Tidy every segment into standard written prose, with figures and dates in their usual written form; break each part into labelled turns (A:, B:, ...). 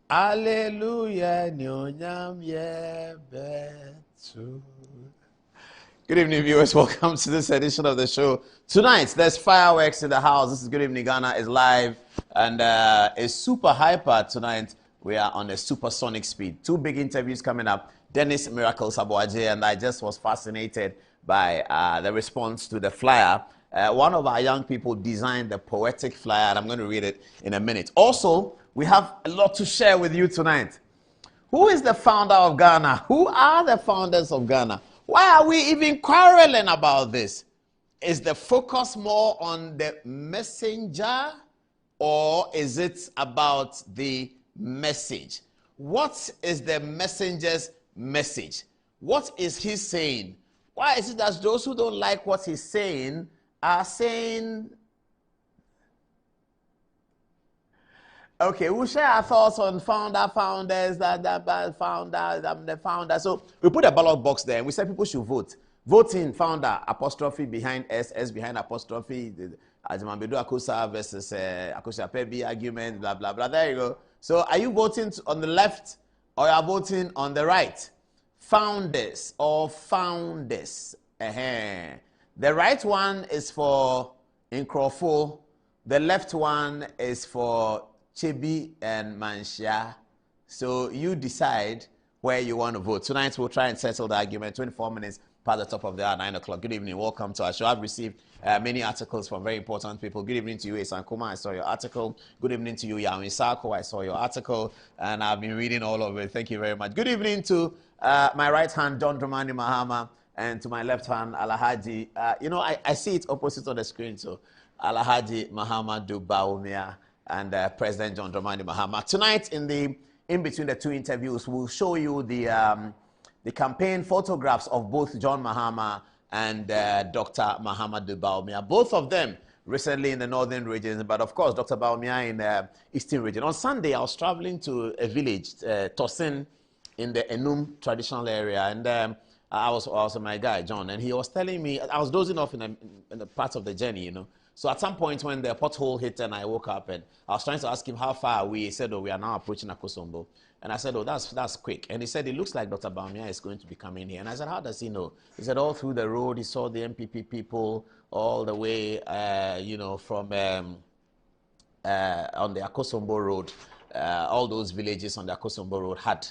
A: Hallelujah, nyonyam yebetu. Good evening, viewers. Welcome to this edition of the show. Tonight, there's fireworks in the house. This is Good Evening Ghana is live and it's super hyper tonight. We are on a supersonic speed. Two big interviews coming up. Dennis Miracle Saboaje, and I just was fascinated by the response to the flyer. One of our young people designed the poetic flyer, and I'm going to read it in a minute. Also, we have a lot to share with you tonight. Who is the founder of Ghana? Who are the founders of Ghana? Why are we even quarreling about this? Is the focus more on the messenger, or is it about the message? What is the messenger's message? What is he saying? Why is it that those who don't like what he's saying are saying... Okay, we'll share our thoughts on founders, the founder. So we put a ballot box there and we said people should vote. Vote in founder, apostrophe behind S, S behind apostrophe, Agyapa Akosa versus Akosa Pebi argument, blah, blah, blah. There you go. So are you voting on the left or are you voting on the right? Founders or founders. The right one is for Nkrumah. The left one is for Chebi and Manshia. So you decide where you want to vote. Tonight we'll try and settle the argument. 24 minutes past the top of the hour, 9 o'clock. Good evening. Welcome to our show. I've received many articles from very important people. Good evening to you, Esankuma. I saw your article. Good evening to you, Yawin Sako. I saw your article, and I've been reading all of it. Thank you very much. Good evening to my right hand, John Dramani Mahama, and to my left hand, Alhaji. I see it opposite on the screen, so Alhaji Mahamadou Bawumia and President John Dramani Mahama. Tonight, in between the two interviews, we'll show you the campaign photographs of both John Mahama and Dr. Mahamadou Bawumia. Both of them recently in the northern regions, but of course, Dr. Bawumia in the eastern region. On Sunday, I was traveling to a village, Tosin, in the Enum traditional area, and I was with my guy, John, and he was telling me, I was dozing off in the part of the journey, So at some point when the pothole hit and I woke up and I was trying to ask him how far are we. He said, we are now approaching Akosombo. And I said, that's quick. And he said, it looks like Dr. Bawumia is going to be coming here. And I said, how does he know? He said, all through the road, he saw the MPP people all the way, from on the Akosombo road. All those villages on the Akosombo road had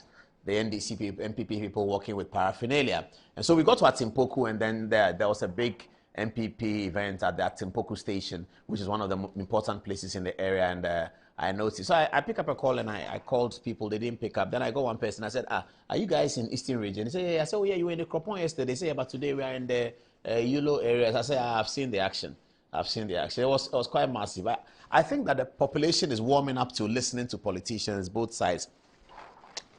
A: the NDC MPP people working with paraphernalia. And so we got to Atimpoku, and then there was a big MPP event at the Atimpoku station, which is one of the important places in the area, and I noticed. So I picked up a call and I called people. They didn't pick up. Then I got one person. I said, are you guys in Eastern region? He said, yeah. I said, oh yeah, you were in the Kropon yesterday. They said, but today we are in the Yulo areas. I said, I've seen the action. It was quite massive. I think that the population is warming up to listening to politicians, both sides.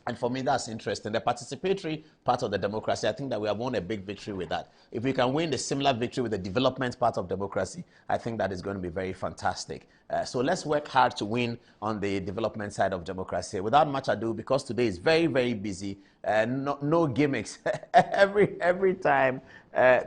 A: And for me, that's interesting. The participatory part of the democracy, I think that we have won a big victory with that. If we can win the similar victory with the development part of democracy, I think that is going to be very fantastic. So let's work hard to win on the development side of democracy. Without much ado, because today is very, very busy, no gimmicks. every time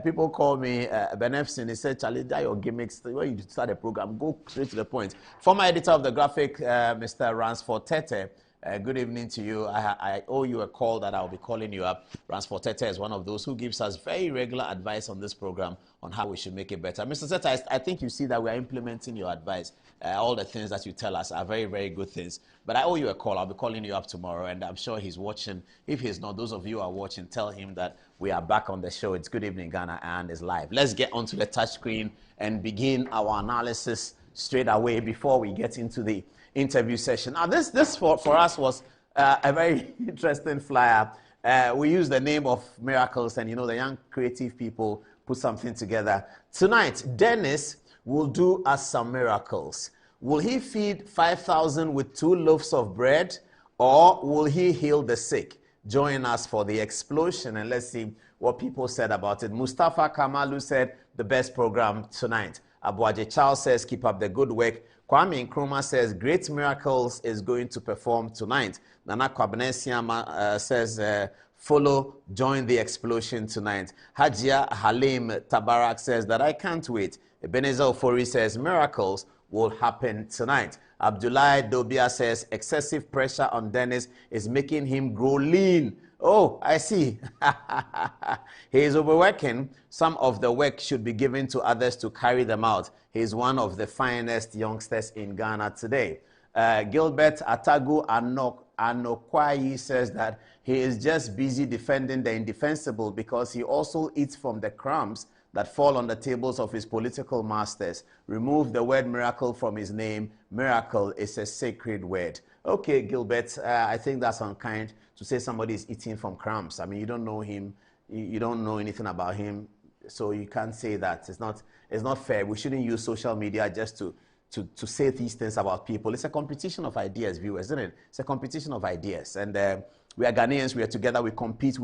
A: people call me Benefsin, they say, Charlie, that your gimmicks. When you start a program, go straight to the point. Former editor of the Graphic, Mr. Ransford Tete, Good evening to you. I owe you a call that I'll be calling you up. Rans Tete is one of those who gives us very regular advice on this program on how we should make it better. Mr. Tete, I think you see that we are implementing your advice. All the things that you tell us are very, very good things. But I owe you a call. I'll be calling you up tomorrow, and I'm sure he's watching. If he's not, those of you who are watching, tell him that we are back on the show. It's Good Evening Ghana, and it's live. Let's get onto the touch screen and begin our analysis straight away before we get into the interview session. Now, this for us was a very interesting flyer. We used the name of Miracles, and the young creative people put something together. Tonight, Dennis will do us some miracles. Will he feed 5,000 with 2 loaves of bread, or will he heal the sick? Join us for the explosion, and let's see what people said about it. Mustafa Kamalu said, the best program tonight. Abuaje Charles says, keep up the good work. Kwame Nkrumah says, great miracles is going to perform tonight. Nana Kwabene says, follow, join the explosion tonight. Hajia Halim Tabarak says that I can't wait. Ebenezer Ofori says, miracles will happen tonight. Abdullah Dobia says, excessive pressure on Dennis is making him grow lean. Oh, I see. He is overworking. Some of the work should be given to others to carry them out. He is one of the finest youngsters in Ghana today. Gilbert Atagu Anokwai says that he is just busy defending the indefensible because he also eats from the crumbs that fall on the tables of his political masters. Remove the word miracle from his name. Miracle is a sacred word. Okay, Gilbert, I think that's unkind to say somebody is eating from crumbs. I mean, you don't know him. You don't know anything about him. So you can't say that. It's not fair. We shouldn't use social media just to say these things about people. It's a competition of ideas, viewers, isn't it? It's a competition of ideas. And we are Ghanaians, we are together, we compete.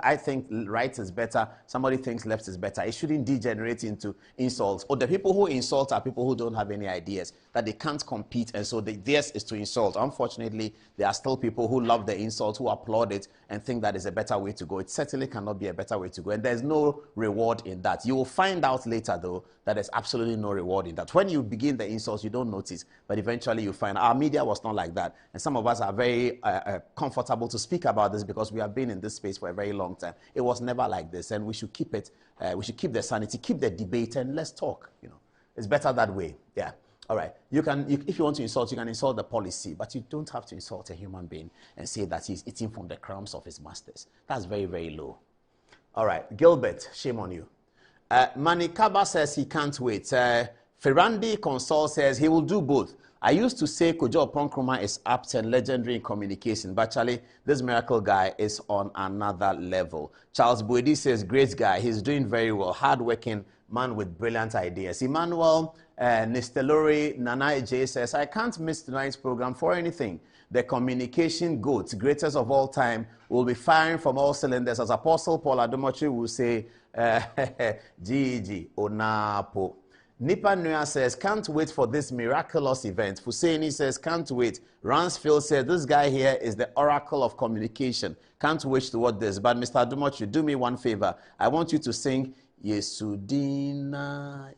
A: I think right is better, somebody thinks left is better. It shouldn't degenerate into insults. Or the people who insult are people who don't have any ideas, that they can't compete, and so theirs is to insult. Unfortunately, there are still people who love the insult, who applaud it, and think that is a better way to go. It certainly cannot be a better way to go, and there's no reward in that. You will find out later, though, that there's absolutely no reward in that. When you begin the insults, you don't notice, but eventually you find our media was not like that, and some of us are very comfortable to speak about this because we have been in this space for a very long time. It was never like this, and we should keep it. We should keep the sanity, keep the debate, and let's talk. It's better that way. Yeah. All right. If you want to insult, you can insult the policy, but you don't have to insult a human being and say that he's eating from the crumbs of his masters. That's very, very low. All right. Gilbert, shame on you. Manikaba says he can't wait. Ferrandi Consol says he will do both. I used to say Kojo Nkrumah is apt and legendary in communication, but actually, this miracle guy is on another level. Charles Boedi says, great guy. He's doing very well. Hardworking man with brilliant ideas. Emmanuel Nistelori Nana J says, I can't miss tonight's program for anything. The communication goat, greatest of all time, will be firing from all cylinders. As Apostle Paul Adomochi will say, Gigi Onapo. Nipa Nuya says, can't wait for this miraculous event. Husseini says, can't wait. Ransfield says, this guy here is the oracle of communication. Can't wait to watch this. But Mr. Adumochu, do me one favor. I want you to sing, Yesudina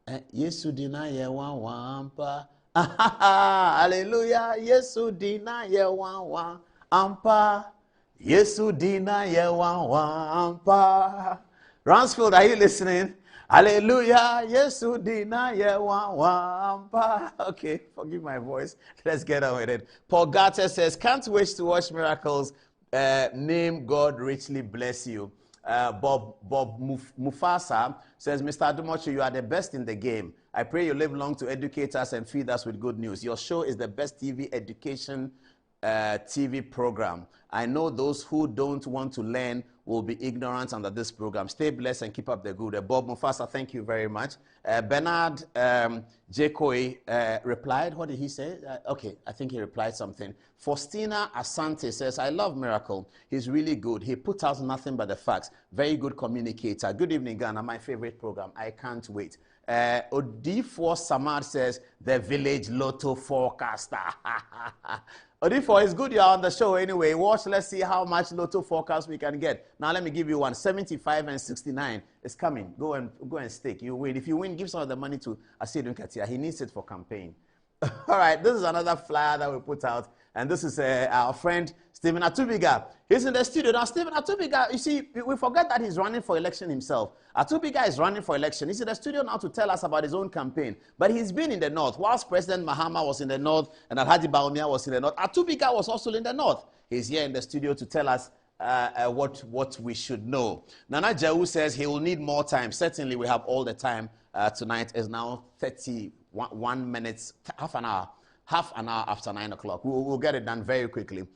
A: Yewawampa. Hallelujah. Yesudina Yewawampa. Yesudina Yewawampa. Ransfield, are you listening? Hallelujah, Yesudina Yewawampa. Okay, forgive my voice. Let's get on with it. Paul Garter says, can't wait to watch miracles. Name God richly bless you. Bob Mufasa says, Mr. Adumochi, you are the best in the game. I pray you live long to educate us and feed us with good news. Your show is the best TV education TV program. I know those who don't want to learn will be ignorant under this program. Stay blessed and keep up the good. Bob Mufasa, thank you very much. Bernard Jekoi replied. What did he say? Okay, I think he replied something. Faustina Asante says, I love Miracle. He's really good. He put out nothing but the facts. Very good communicator. Good evening, Ghana. My favorite program. I can't wait. Odifo Samad says, the village lotto forecaster. Odifo, it's good you're on the show anyway. Watch, let's see how much lotto forecast we can get. Now let me give you one. 75 and 69 is coming. Go and stake. You win. If you win, give some of the money to Asidun Katia. He needs it for campaign. All right, this is another flyer that we put out. And this is our friend Stephen Atubiga. He's in the studio. Now, Stephen Atubiga, you see, we forget that he's running for election himself. Atubiga is running for election. He's in the studio now to tell us about his own campaign. But he's been in the north. Whilst President Mahama was in the north and Alhaji Bawumia was in the north, Atubiga was also in the north. He's here in the studio to tell us what we should know. Nana Jau says he will need more time. Certainly, we have all the time. Tonight is now 31 minutes, half an hour after 9 o'clock. We'll get it done very quickly.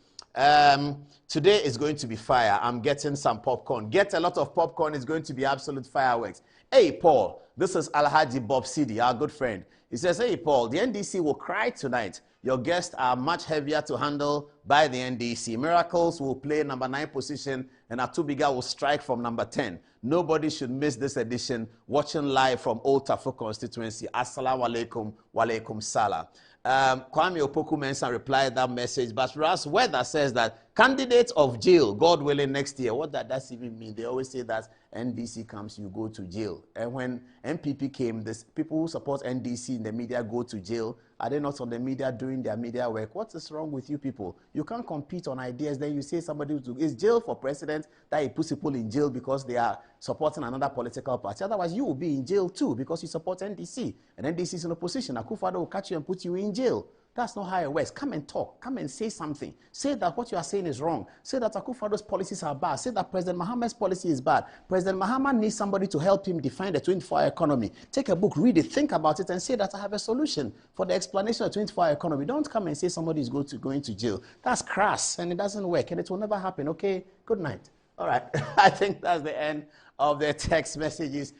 A: Today is going to be fire. I'm getting some popcorn. Get a lot of popcorn. It's going to be absolute fireworks. Hey, Paul, this is Alhaji Bob Sidi, our good friend. He says, hey, Paul, the NDC will cry tonight. Your guests are much heavier to handle by the NDC. Miracles will play number 9 position, and Atubiga will strike from number 10. Nobody should miss this edition. Watching live from Old Tafo Constituency. Assalamu alaikum wa alaikum salam. Kwame Opoku Mensah replied that message, but Ras Weather says that candidates of jail, God willing, next year. What does even mean? They always say that NDC comes, you go to jail. And when NPP came, people who support NDC in the media go to jail. Are they not on the media doing their media work? What is wrong with you people? You can't compete on ideas. Then you say somebody is jail for president, that he puts people in jail because they are supporting another political party. Otherwise, you will be in jail too because you support NDC. And NDC is in opposition. Akufo-Addo will catch you and put you in jail. That's not how it works. Come and talk. Come and say something. Say that what you are saying is wrong. Say that Akufo-Addo's policies are bad. Say that President Mahama's policy is bad. President Mahama needs somebody to help him define the 24-hour economy. Take a book, read it, think about it, and say that I have a solution for the explanation of the 24-hour economy. Don't come and say somebody is going to jail. That's crass, and it doesn't work, and it will never happen. Okay? Good night. All right. I think that's the end of the text messages.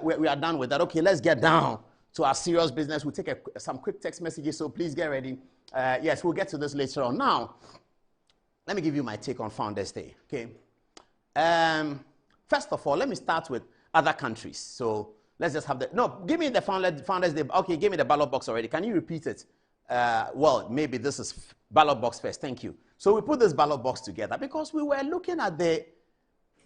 A: We are done with that. Okay, let's get down to our serious business. We'll take some quick text messages, so please get ready. Yes, we'll get to this later on. Now, let me give you my take on Founders Day, okay? First of all, let me start with other countries. So let's just have give me the Founders Day. Okay, give me the ballot box already. Can you repeat it? Well, maybe this is ballot box first. Thank you. So we put this ballot box together because we were looking at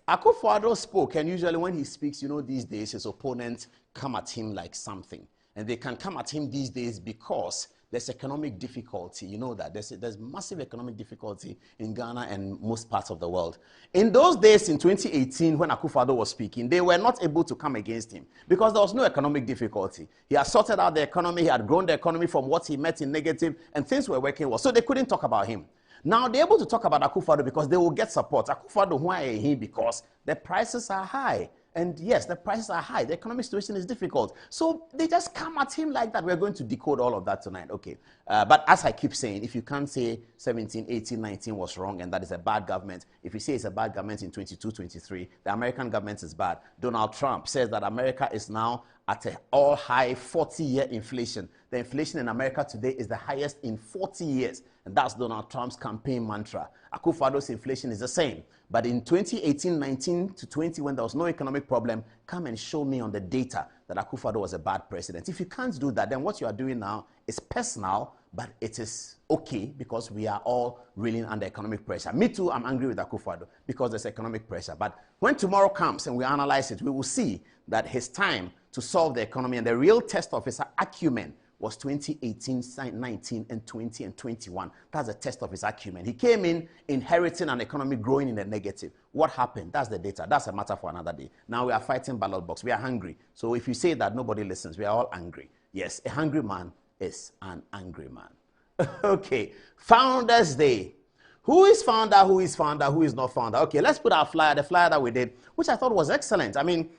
A: Akufo-Addo spoke, and usually when he speaks, you know, these days his opponents come at him like something. And they can come at him these days because there's economic difficulty. You know that. There's massive economic difficulty in Ghana and most parts of the world. In those days, in 2018, when Akufo-Addo was speaking, they were not able to come against him because there was no economic difficulty. He had sorted out the economy. He had grown the economy from what he met in negative, and things were working well. So they couldn't talk about him. Now they're able to talk about Akufo-Addo because they will get support. Akufo-Addo, why are he? Because the prices are high. And yes, the prices are high. The economic situation is difficult. So they just come at him like that. We're going to decode all of that tonight. Okay. But as I keep saying, if you can't say 17, 18, 19 was wrong and that is a bad government, if you say it's a bad government in 22, 23, the American government is bad. Donald Trump says that America is now at an all-high 40-year inflation. The inflation in America today is the highest in 40 years. And that's Donald Trump's campaign mantra. Akufo-Addo's inflation is the same. But in 2018, 19 to 20, when there was no economic problem, come and show me on the data that Akufo-Addo was a bad president. If you can't do that, then what you are doing now is personal, but it is okay because we are all reeling under economic pressure. Me too, I'm angry with Akufo-Addo because there's economic pressure. But when tomorrow comes and we analyze it, we will see that his time to solve the economy and the real test of his acumen was 2018, 19, and 20, and 21. That's a test of his acumen. He came in inheriting an economy growing in the negative. What happened? That's the data. That's a matter for another day. Now we are fighting ballot box. We are hungry. So if you say that, nobody listens. We are all angry. Yes, a hungry man is an angry man. Okay, Founders Day. Who is founder, who is founder, who is not founder? Okay, let's put our flyer, the flyer that we did, which I thought was excellent. I mean,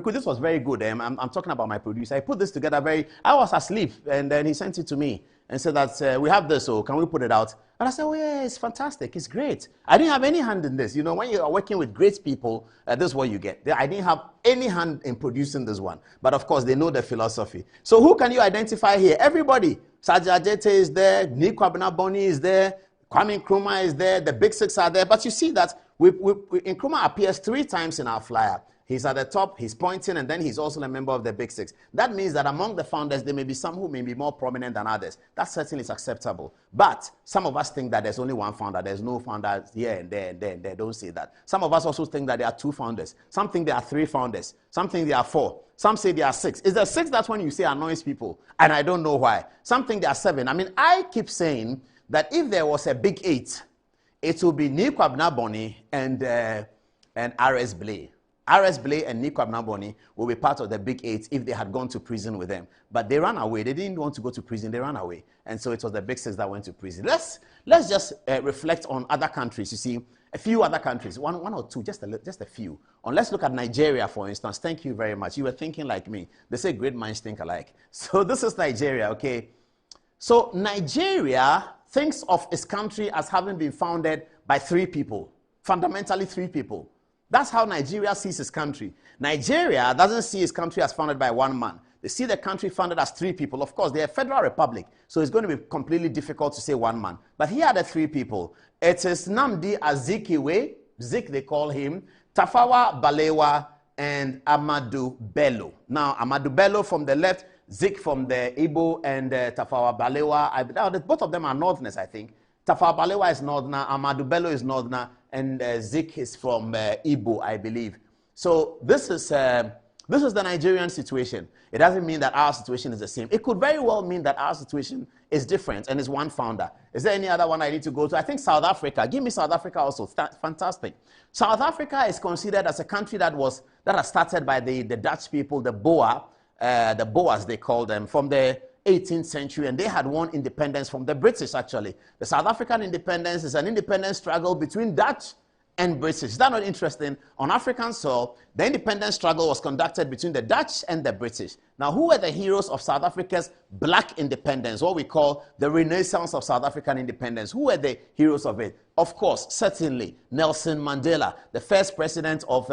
A: this was very good. I'm talking about my producer. I put this together I was asleep, and then he sent it to me and said that we have this, so can we put it out? And I said, oh yeah, it's fantastic, it's great. I didn't have any hand in this. You know, when you are working with great people, this is what you get. I didn't have any hand in producing this one. But of course, they know the philosophy. So who can you identify here? Everybody. Saja Ajete is there, Nikwa Benaboni is there, Kwame Nkrumah is there, the big six are there. But you see that Nkrumah appears 3 times in our flyer. He's at the top, he's pointing, and then he's also a member of the Big Six. That means that among the founders, there may be some who may be more prominent than others. That certainly is acceptable. But some of us think that there's only one founder. There's no founders here and there and there and there. Don't say that. Some of us also think that there are 2 founders. Some think there are 3 founders. Some think there are 4. Some say there are 6. Is there 6? That's when you say annoys people. And I don't know why. Some think there are 7. I mean, I keep saying that if there was a big 8, it will be Kwame Nkrumah and R.S. Blay. R.S. Blay and Kwame Nkrumah will be part of the big 8 if they had gone to prison with them. But they ran away. They didn't want to go to prison. They ran away. And so it was the big 6 that went to prison. Let's just reflect on other countries. You see, a few other countries, one or two, just a few. Let's look at Nigeria, for instance. Thank you very much. You were thinking like me. They say great minds think alike. So this is Nigeria, okay? So Nigeria thinks of its country as having been founded by 3 people, fundamentally 3 people. That's how Nigeria sees its country. Nigeria doesn't see its country as founded by 1 man. They see the country founded as 3 people. Of course, they're a federal republic, so it's going to be completely difficult to say 1 man. But here are the 3 people. It is Nnamdi Azikiwe, Zik they call him, Tafawa Balewa, and Ahmadu Bello. Now, Ahmadu Bello from the left, Zik from the Igbo, and Tafawa Balewa. Both of them are Northerners, I think. Tafawa Balewa is Northerner, Ahmadu Bello is Northerner, and Zik is from Igbo, I believe. So this is the Nigerian situation. It doesn't mean that our situation is the same. It could very well mean that our situation is different and is 1 founder. Is there any other one I need to go to? I think South Africa. Give me South Africa also. Fantastic. South Africa is considered as a country that was started by the Dutch people, the Boers they call them, from the 18th century, and they had won independence from the British, actually. The South African independence is an independence struggle between Dutch and British. Is that not interesting? On African soil, the independence struggle was conducted between the Dutch and the British. Now, who were the heroes of South Africa's black independence, what we call the renaissance of South African independence? Who were the heroes of it? Of course, certainly, Nelson Mandela, the first president of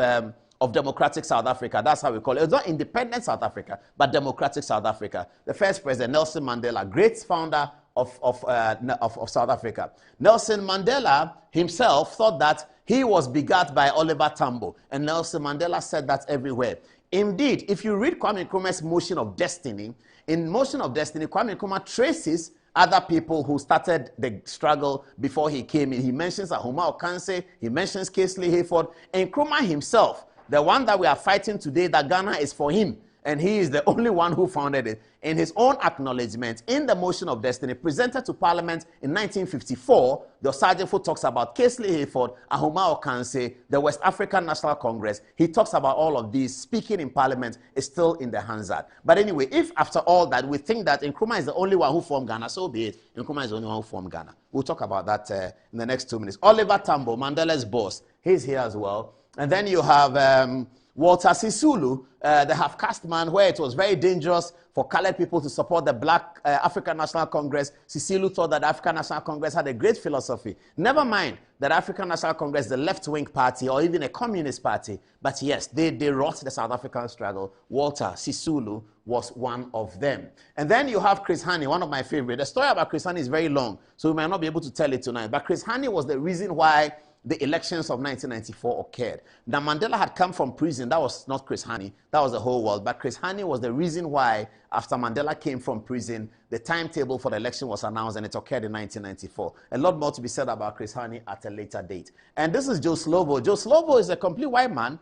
A: democratic South Africa. That's how we call it. It's not independent South Africa, but democratic South Africa. The first president, Nelson Mandela, great founder of South Africa. Nelson Mandela himself thought that he was begat by Oliver Tambo, and Nelson Mandela said that everywhere. Indeed, if you read Kwame Nkrumah's Motion of Destiny, in Motion of Destiny, Kwame Nkrumah traces other people who started the struggle before he came in. He mentions Ahoma Okanse, he mentions Casely Hayford, and Nkrumah himself, the one that we are fighting today, that Ghana is for him, and he is the only one who founded it. In his own acknowledgement, in the Motion of Destiny, presented to Parliament in 1954, the Osajefo talks about Casely Hayford, Ahoma Okanse, the West African National Congress. He talks about all of these. Speaking in Parliament is still in the Hansard. But anyway, if after all that we think that Nkrumah is the only one who formed Ghana, so be it. Nkrumah is the only one who formed Ghana. We'll talk about that in the next 2 minutes. Oliver Tambo, Mandela's boss, he's here as well. And then you have Walter Sisulu, the half-caste man, where it was very dangerous for colored people to support the black African National Congress. Sisulu thought that the African National Congress had a great philosophy. Never mind that African National Congress, the left-wing party, or even a communist party. But yes, they wrought the South African struggle. Walter Sisulu was one of them. And then you have Chris Hani, one of my favorites. The story about Chris Hani is very long, so we might not be able to tell it tonight. But Chris Hani was the reason why the elections of 1994 occurred. Now, Mandela had come from prison. That was not Chris Hani. That was the whole world. But Chris Hani was the reason why, after Mandela came from prison, the timetable for the election was announced, and it occurred in 1994. A lot more to be said about Chris Hani at a later date. And this is Joe Slovo. Joe Slovo is a complete white man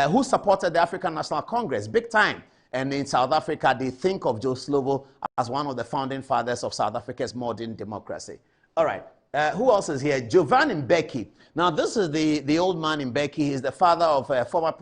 A: who supported the African National Congress, big time. And in South Africa, they think of Joe Slovo as one of the founding fathers of South Africa's modern democracy. All right. Who else is here? Jovan Mbeki. Now, this is the old man Mbeki. He's the father of former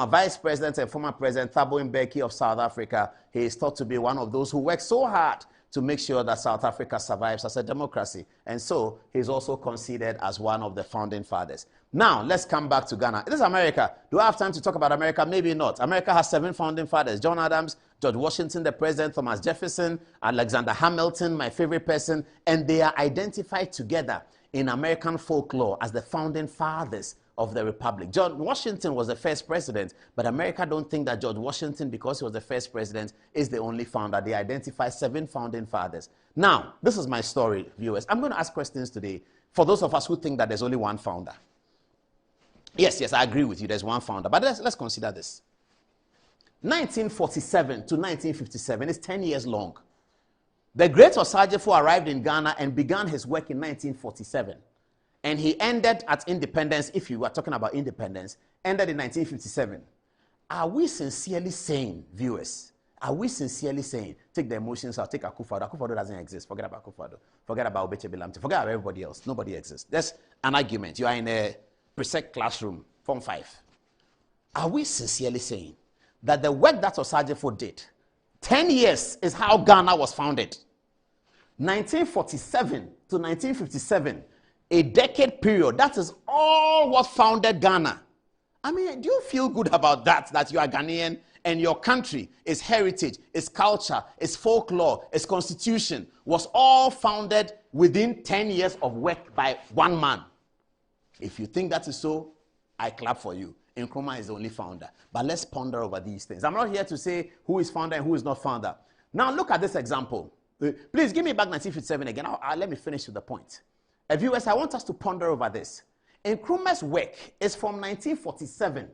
A: vice president, and former president Thabo Mbeki of South Africa. He is thought to be one of those who worked so hard to make sure that South Africa survives as a democracy. And so, he's also considered as one of the founding fathers. Now, let's come back to Ghana. This is America. Do I have time to talk about America? Maybe not. America has 7 founding fathers. John Adams, George Washington, the president, Thomas Jefferson, Alexander Hamilton, my favorite person, and they are identified together in American folklore as the founding fathers of the republic. George Washington was the first president, but America don't think that George Washington, because he was the first president, is the only founder. They identify 7 founding fathers. Now, this is my story, viewers. I'm going to ask questions today for those of us who think that there's only one founder. Yes, I agree with you. There's one founder. But let's consider this. 1947 to 1957 is 10 years long. The great Osajefo arrived in Ghana and began his work in 1947. And he ended at independence, if you were talking about independence, ended in 1957. Are we sincerely saying, viewers, Are we sincerely saying, take the emotions out, take Akufo-Addo? Akufo-Addo doesn't exist. Forget about Akufo-Addo. Forget about Obeche Bilamte. Forget about everybody else. Nobody exists. That's an argument. You are in a preset classroom, Form 5. Are we sincerely saying that the work that Osagyefo did, 10 years is how Ghana was founded? 1947 to 1957, a decade period, that is all what founded Ghana. I mean, do you feel good about that you are Ghanaian and your country, its heritage, its culture, its folklore, its constitution was all founded within 10 years of work by one man? If you think that is so, I clap for you. Nkrumah is the only founder. But let's ponder over these things. I'm not here to say who is founder and who is not founder. Now look at this example. Please give me back 1957 again. Let me finish with the point. Viewers, I want us to ponder over this. Nkrumah's work is from 1947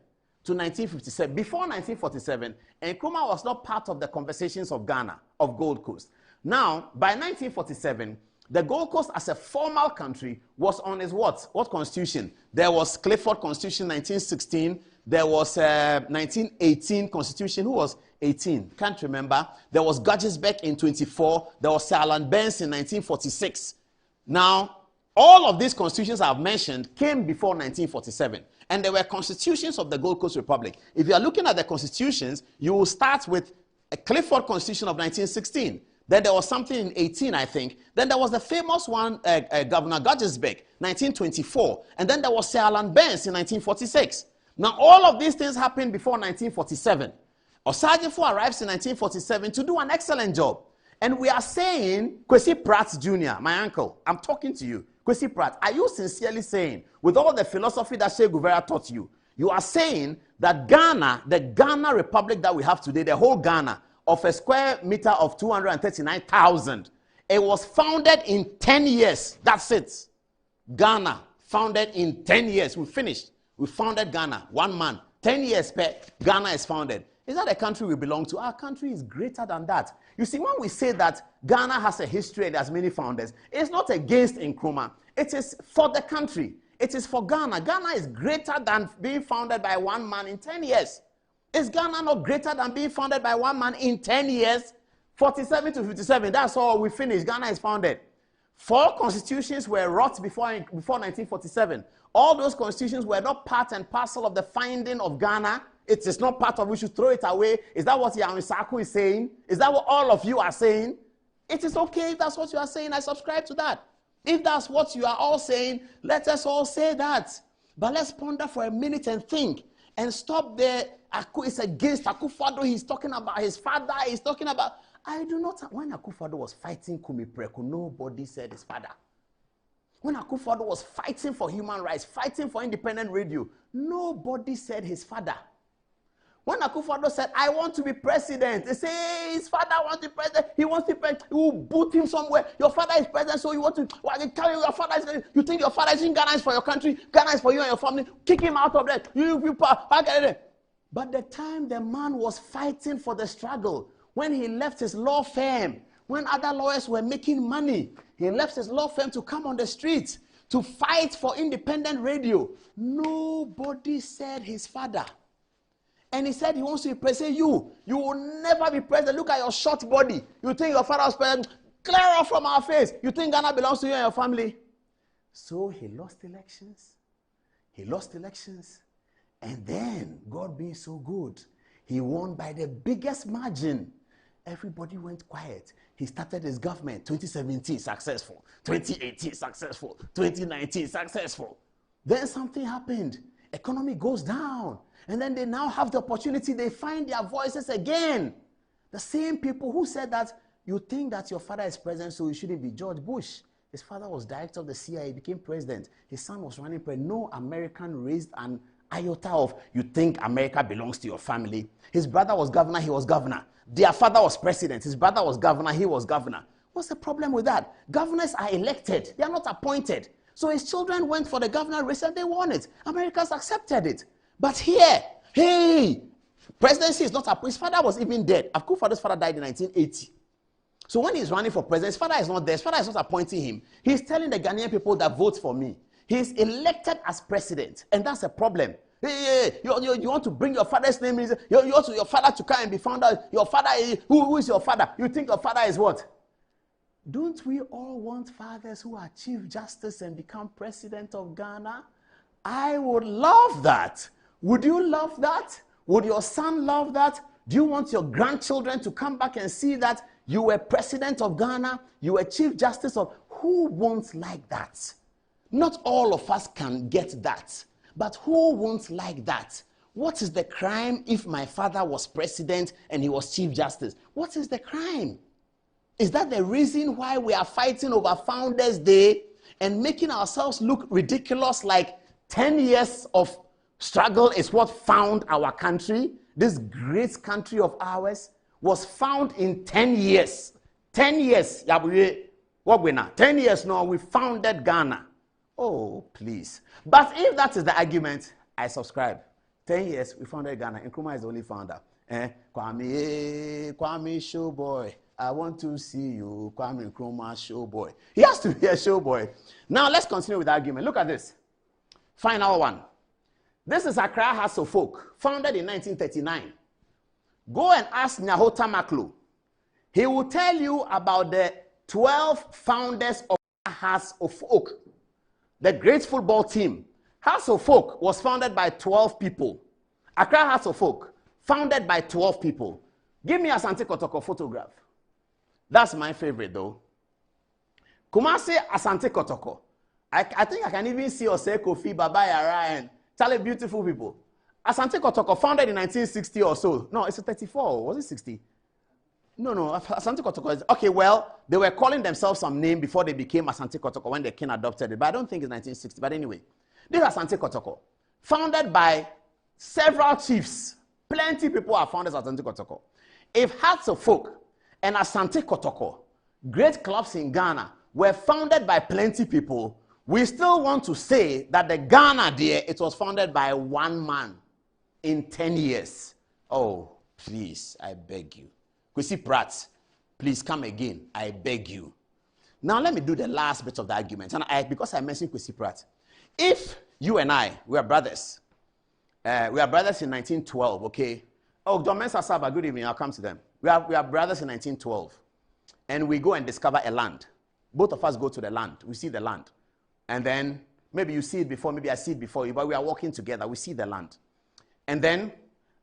A: to 1957. Before 1947, Nkrumah was not part of the conversations of Ghana, of Gold Coast. Now, by 1947, the Gold Coast as a formal country was on its what? What constitution? There was Clifford Constitution 1916. There was 1918 Constitution. Who was 18? Can't remember. There was Guggisbeck in 24. There was Sir Alan Burns in 1946. Now, all of these constitutions I've mentioned came before 1947. And they were constitutions of the Gold Coast Republic. If you are looking at the constitutions, you will start with a Clifford Constitution of 1916. Then there was something in 18, I think. Then there was the famous one, Governor Guggisbeck, 1924. And then there was Sir Alan Burns in 1946. Now, all of these things happened before 1947. Osagyefo arrives in 1947 to do an excellent job. And we are saying, Kwesi Pratt Jr., my uncle, I'm talking to you. Kwesi Pratt, are you sincerely saying, with all the philosophy that Che Guevara taught you, you are saying that Ghana, the Ghana Republic that we have today, the whole Ghana, of a square meter of 239,000, it was founded in 10 years. That's it. Ghana, founded in 10 years. We finished. We founded Ghana. One man. 10 years per Ghana is founded. Is that a country we belong to? Our country is greater than that. You see, when we say that Ghana has a history and has many founders, it's not against Nkrumah. It is for the country. It is for Ghana. Ghana is greater than being founded by one man in 10 years. Is Ghana not greater than being founded by one man in 10 years? 47 to 57, that's all we finished. Ghana is founded. 4 constitutions were wrought before 1947. All those constitutions were not part and parcel of the finding of Ghana. It is not part of, we should throw it away. Is that what Yawin Saku is saying? Is that what all of you are saying? It is okay if that's what you are saying. I subscribe to that. If that's what you are all saying, let us all say that. But let's ponder for a minute and think. And stop there. It's against Akufo-Addo. He's talking about his father. He's talking about... I do not... When Akufo-Addo was fighting Kumi Preku, nobody said his father. When Akufo-Addo was fighting for human rights, fighting for independent radio, nobody said his father. When Akufo-Addo said, I want to be president, they say, hey, his father wants to be president. He wants to be president. You will boot him somewhere. Your father is president, so you want to... Well, they tell you your father is... You think your father is in Ghana is for your country, Ghana is for you and your family. Kick him out of there. But the time the man was fighting for the struggle, when he left his law firm, when other lawyers were making money, he left his law firm to come on the streets to fight for independent radio. Nobody said his father. And he said he wants to be president. You will never be president. Look at your short body. You think your father was president. Clear off from our face. You think Ghana belongs to you and your family. So he lost elections. He lost elections. And then, God being so good, he won by the biggest margin. Everybody went quiet. He started his government. 2017, successful. 2018, successful. 2019, successful. Then something happened. Economy goes down. And then they now have the opportunity. They find their voices again. The same people who said that you think that your father is president, so you shouldn't be. George Bush. His father was director of the CIA, became president. His son was running president. No American raised an iota of, you think America belongs to your family. His brother was governor, he was governor. Their father was president. His brother was governor, he was governor. What's the problem with that? Governors are elected. They are not appointed. So his children went for the governor race and they won it. Americans accepted it. But here, hey, presidency is not appointed. His father was even dead. Akufo-Addo's father died in 1980. So when he's running for president, his father is not there. His father is not appointing him. He's telling the Ghanaian people that vote for me. He's elected as president. And that's a problem. Hey, you want to bring your father's name? You want your father to come and be found out. Your father, who is your father? You think your father is what? Don't we all want fathers who are Chief Justice and become President of Ghana? I would love that. Would you love that? Would your son love that? Do you want your grandchildren to come back and see that you were President of Ghana? You were Chief Justice of... Who wants like that? Not all of us can get that. But who wants like that? What is the crime if my father was president and he was Chief Justice? What is the crime? Is that the reason why we are fighting over Founders Day and making ourselves look ridiculous, like 10 years of struggle is what found our country? This great country of ours was found in 10 years. 10 years. 10 years now, we founded Ghana. Oh, please. But if that is the argument, I subscribe. 10 years, we founded Ghana. Nkrumah is the only founder. Kwame showboy. I want to see you, Kwame Nkrumah showboy. He has to be a showboy. Now, let's continue with the argument. Look at this. Final one. This is Accra House of Folk, founded in 1939. Go and ask Nyahota Maklo. He will tell you about the 12 founders of House of Folk. The great football team. House of Folk was founded by 12 people. Accra House of Folk, founded by 12 people. Give me a Asante Kotoko photograph. That's my favorite, though. Kumasi Asante Kotoko. I think I can even see Ose Kofi, Baba Yara, and Charlie, beautiful people. Asante Kotoko, founded in 1960 or so. No, it's 34. Was it 60? No. Asante Kotoko is... Okay, well, they were calling themselves some name before they became Asante Kotoko when the king adopted it. But I don't think it's 1960. But anyway, this is Asante Kotoko. Founded by several chiefs. Plenty of people are founders of Asante Kotoko. If Hearts of Folk and Asante Kotoko, great clubs in Ghana, were founded by plenty people, we still want to say that the Ghana there, it was founded by one man in 10 years. Oh, please, I beg you. Kwesi Pratt, please come again. I beg you. Now let me do the last bit of the argument. And because I mentioned Kwesi Pratt, if you and I, we are brothers. We are brothers in 1912, okay? Oh, John Mensa Saba, good evening. I'll come to them. We are brothers in 1912. And we go and discover a land. Both of us go to the land. We see the land. And then maybe you see it before, maybe I see it before you, but we are walking together. We see the land. And then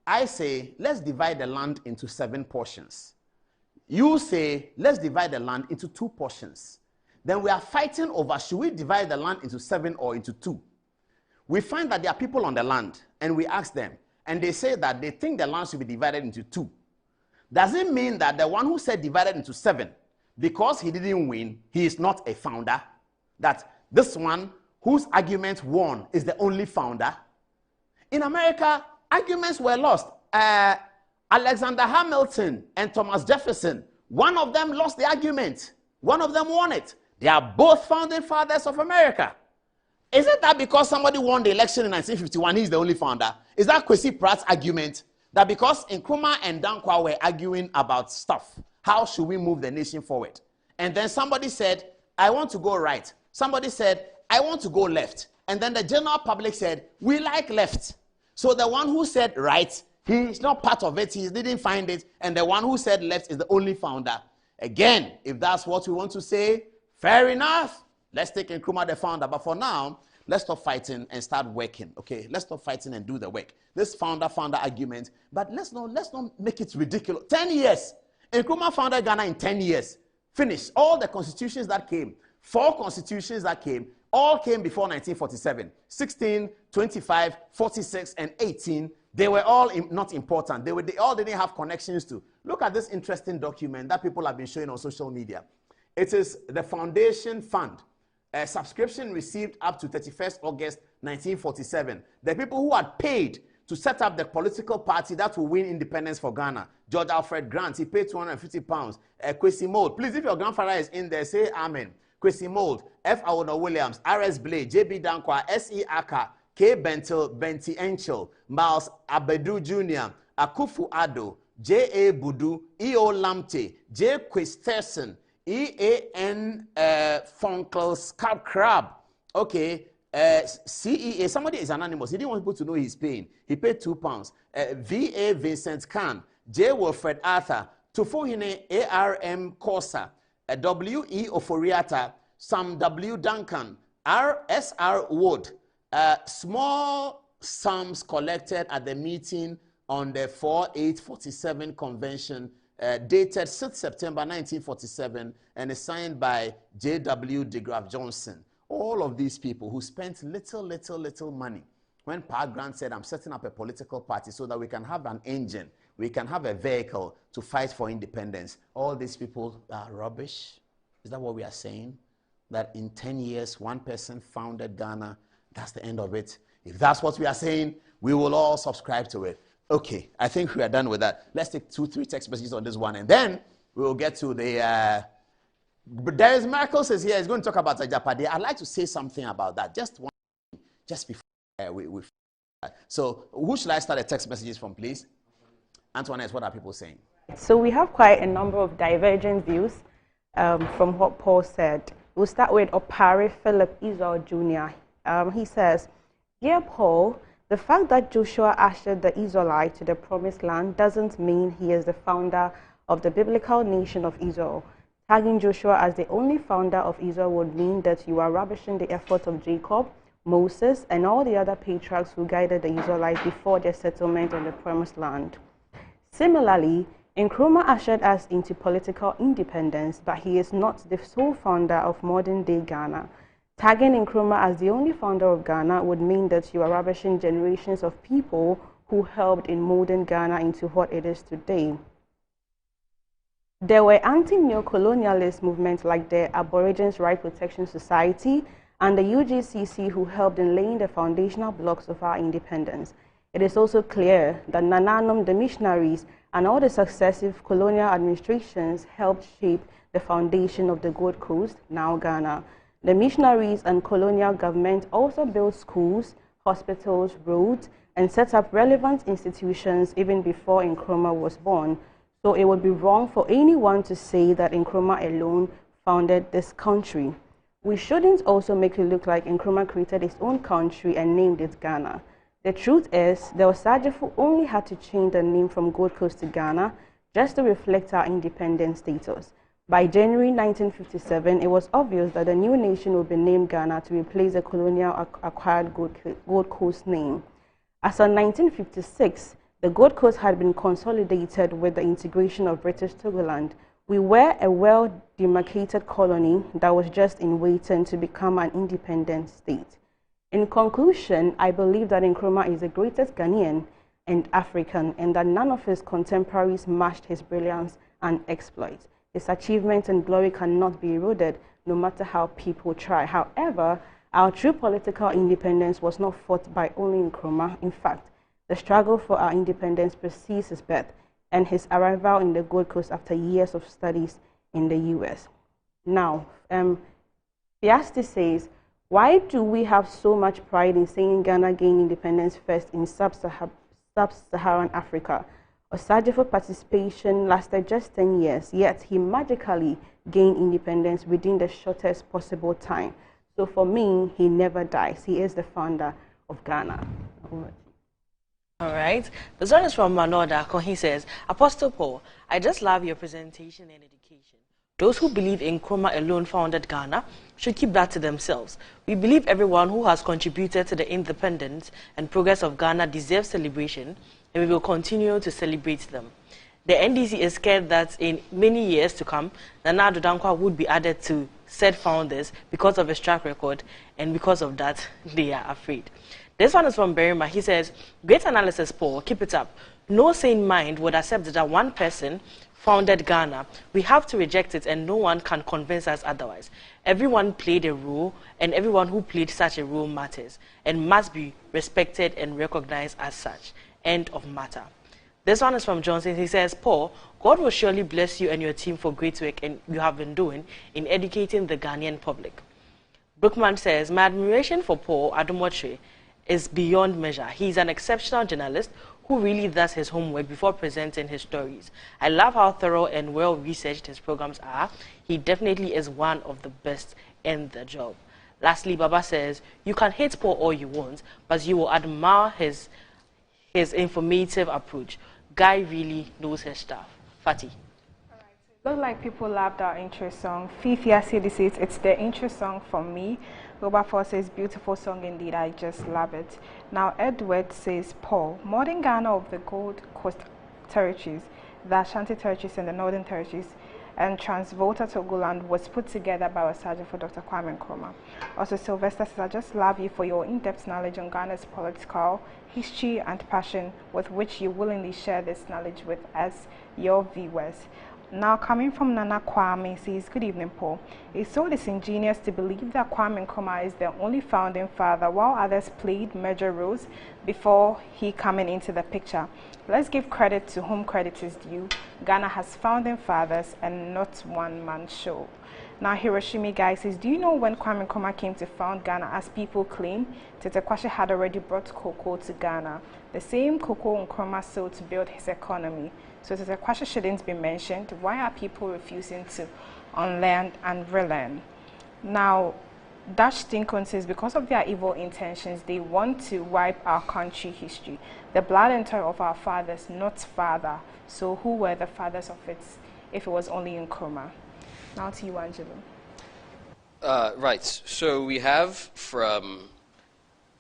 A: I say, let's divide the land into 7 portions. You say, let's divide the land into 2 portions. Then we are fighting over, should we divide the land into 7 or into 2? We find that there are people on the land, and we ask them, and they say that they think the land should be divided into 2. Does it mean that the one who said divided into 7, because he didn't win, he is not a founder? That this one whose argument won is the only founder? In America, arguments were lost. Alexander Hamilton and Thomas Jefferson, one of them lost the argument. One of them won it. They are both founding fathers of America. Is it that because somebody won the election in 1951, he's the only founder? Is that Kwesi Pratt's argument? That because Nkrumah and Dankwa were arguing about stuff, how should we move the nation forward? And then somebody said, I want to go right. Somebody said, I want to go left. And then the general public said, we like left. So the one who said right, he's not part of it, he didn't find it. And the one who said left is the only founder. Again, if that's what we want to say, fair enough. Let's take Nkrumah the founder. But for now, let's stop fighting and start working. Okay, let's stop fighting and do the work. This founder argument, but let's not make it ridiculous. 10 years. Nkrumah founded Ghana in 10 years. Finish. All the constitutions that came, 4 constitutions that came, all came before 1947. 16, 25, 46, and 18. They were all not important. They all didn't have connections to. Look at this interesting document that people have been showing on social media. It is the Foundation Fund. A subscription received up to 31st August 1947. The people who had paid to set up the political party that will win independence for Ghana. George Alfred Grant, he paid £250. Kwesi Mold. Please, if your grandfather is in there, say amen. Kwesi Mold, F. Awono Williams, R.S. Blade, J.B. Dankwa, S.E. Aka, K. Bentil, Benti Enchel, Miles Abedu Jr., Akufu Addo, J.A. Budu, E.O. Lamte, J. Quisterson, E.A.N. Fonkel Scab Crab, okay, CEA, somebody is anonymous. He didn't want people to know he's paying. He paid £2. VA Vincent Khan, J. Wilfred Arthur, Tufohine ARM Corsa, WE Oforiata, Sam W. Duncan, SR Wood. Small sums collected at the meeting on the 4/8/47 convention dated 6th September 1947 and is signed by J.W. DeGraff Johnson. All of these people who spent little money. When Park Grant said, I'm setting up a political party so that we can have an engine, we can have a vehicle to fight for independence. All these people are rubbish. Is that what we are saying? That in 10 years, one person founded Ghana, that's the end of it. If that's what we are saying, we will all subscribe to it. Okay, I think we are done with that. Let's take 2-3 text messages on this one, and then we will get to the... There is Marcos is here. He's going to talk about Agyapa. I'd like to say something about that. Just before we So who should I start the text messages from, please? Antoinette, what are people saying?
B: So we have quite a number of divergent views from what Paul said. We'll start with Opare Philip Israel Jr. He says, Dear Paul, the fact that Joshua ushered the Israelites to the promised land doesn't mean he is the founder of the biblical nation of Israel. Tagging Joshua as the only founder of Israel would mean that you are rubbishing the efforts of Jacob, Moses, and all the other patriarchs who guided the Israelites before their settlement on the promised land. Similarly, Nkrumah ushered us into political independence, but he is not the sole founder of modern-day Ghana. Tagging Nkrumah as the only founder of Ghana would mean that you are rubbishing generations of people who helped in molding Ghana into what it is today. There were anti-neocolonialist movements like the Aborigines Right Protection Society and the UGCC who helped in laying the foundational blocks of our independence. It is also clear that Nananom, the missionaries, and all the successive colonial administrations helped shape the foundation of the Gold Coast, now Ghana. The missionaries and colonial government also built schools, hospitals, roads, and set up relevant institutions even before Nkrumah was born. So it would be wrong for anyone to say that Nkrumah alone founded this country. We shouldn't also make it look like Nkrumah created his own country and named it Ghana. The truth is, the Osagefo only had to change the name from Gold Coast to Ghana just to reflect our independent status. By January 1957, it was obvious that the new nation would be named Ghana to replace the colonial acquired Gold Coast name. As of 1956, the Gold Coast had been consolidated with the integration of British Togoland. We were a well-demarcated colony that was just in waiting to become an independent state. In conclusion, I believe that Nkrumah is the greatest Ghanaian and African, and that none of his contemporaries matched his brilliance and exploits. His achievements and glory cannot be eroded, no matter how people try. However, our true political independence was not fought by only Nkrumah. In fact, the struggle for our independence precedes his birth and his arrival in the Gold Coast after years of studies in the U.S. Now, Fiasti says, why do we have so much pride in saying Ghana gained independence first in sub-Saharan Africa? Osagyefo participation lasted just 10 years, yet he magically gained independence within the shortest possible time. So for me, he never dies. He is the founder of Ghana.
C: All right. This one is from Manoda. He says, Apostle Paul, I just love your presentation and education. Those who believe Nkrumah alone founded Ghana should keep that to themselves. We believe everyone who has contributed to the independence and progress of Ghana deserves celebration, and we will continue to celebrate them. The NDC is scared that in many years to come, Nana Addo Dankwa would be added to said founders because of his track record, and because of that, they are afraid. This one is from Berima. He says, great analysis, Paul. Keep it up. No sane mind would accept that one person founded Ghana. We have to reject it, and no one can convince us otherwise. Everyone played a role, and everyone who played such a role matters and must be respected and recognized as such. End of matter. This one is from Johnson. He says, Paul, God will surely bless you and your team for great work and you have been doing in educating the Ghanaian public. Brookman says, my admiration for Paul Adumotre is beyond measure. He is an exceptional journalist who really does his homework before presenting his stories. I love how thorough and well-researched his programs are. He definitely is one of the best in the job. Lastly, Baba says, you can hate Paul all you want, but you will admire his informative approach. Guy really knows his stuff. Fatty.
D: Look like people loved our intro song. Fifia City says it's the intro song for me. Wilberforce says beautiful song indeed. I just love it. Now Edward says Paul, modern Ghana of the Gold Coast territories, the Ashanti territories and the Northern territories, and Transvolta Togoland was put together by our sergeant for Dr. Kwame Nkrumah. Also, Sylvester says, I just love you for your in-depth knowledge on Ghana's political history and passion with which you willingly share this knowledge with us, your viewers. Now, coming from Nana Kwame says, good evening, Paul. It's so disingenuous to believe that Kwame Nkrumah is the only founding father while others played major roles before he coming into the picture. Let's give credit to whom credit is due. Ghana has founding fathers and not one-man show. Now, Hiroshima guy says, do you know when Kwame Nkrumah came to found Ghana, as people claim, Tete Kwashe had already brought cocoa to Ghana, the same cocoa Nkrumah sold to build his economy. So Tete Kwashe shouldn't be mentioned. Why are people refusing to unlearn and relearn? Now, Dash Stinkon says, because of their evil intentions, they want to wipe our country history. The blood and toil of our fathers, not father. So who were the fathers of it if it was only Nkrumah? Now to you, Angelo.
E: Right, so we have from...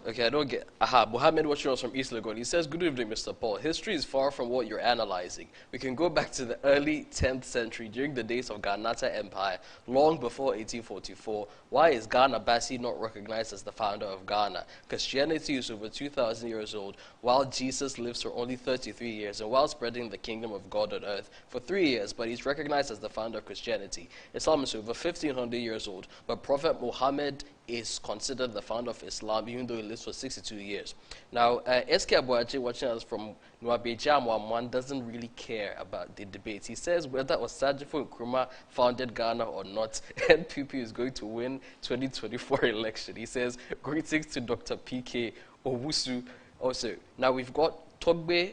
E: Okay, I don't get... Mohammed watching us from East Legon. He says, good evening, Mr. Paul. History is far from what you're analyzing. We can go back to the early 10th century during the days of Ghanata Empire, long before 1844. Why is Ghana Bassi not recognized as the founder of Ghana? Christianity is over 2,000 years old, while Jesus lives for only 33 years, and while spreading the kingdom of God on earth for 3 years, but he's recognized as the founder of Christianity. Islam is over 1,500 years old, but Prophet Muhammad is considered the founder of Islam, even though he lives for 62 years. Now, SK Abuaji, watching us from Nwabeja Mwamwan, doesn't really care about the debate. He says whether Osagyefo Nkrumah founded Ghana or not, NPP is going to win 2024 election. He says, greetings to Dr. PK Owusu. Also, now we've got Togbe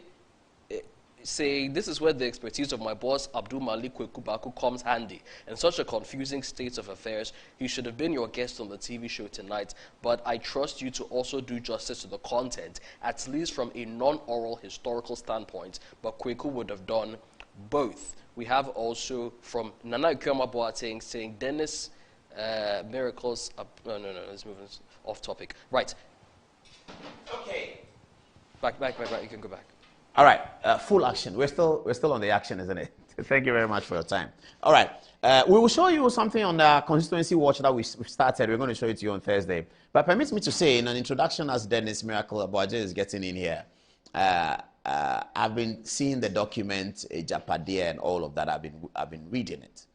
E: saying, this is where the expertise of my boss, Abdul Malik Kwekubaku, comes handy. In such a confusing state of affairs, he should have been your guest on the TV show tonight, but I trust you to also do justice to the content, at least from a non-oral historical standpoint, but Kweku would have done both. We have also from Nana Ikyoma Boateng saying, Dennis, miracles, no, let's move off topic. Right.
A: Okay.
E: Back, you can go back.
A: All right, full action. We're still on the action, isn't it? Thank you very much for your time. All right, we will show you something on the Constituency Watch that we've started. We're going to show it to you on Thursday. But permit me to say, in an introduction, as Dennis Miracle Abuaje is getting in here, I've been seeing the document, Agyapa and all of that. I've been reading it.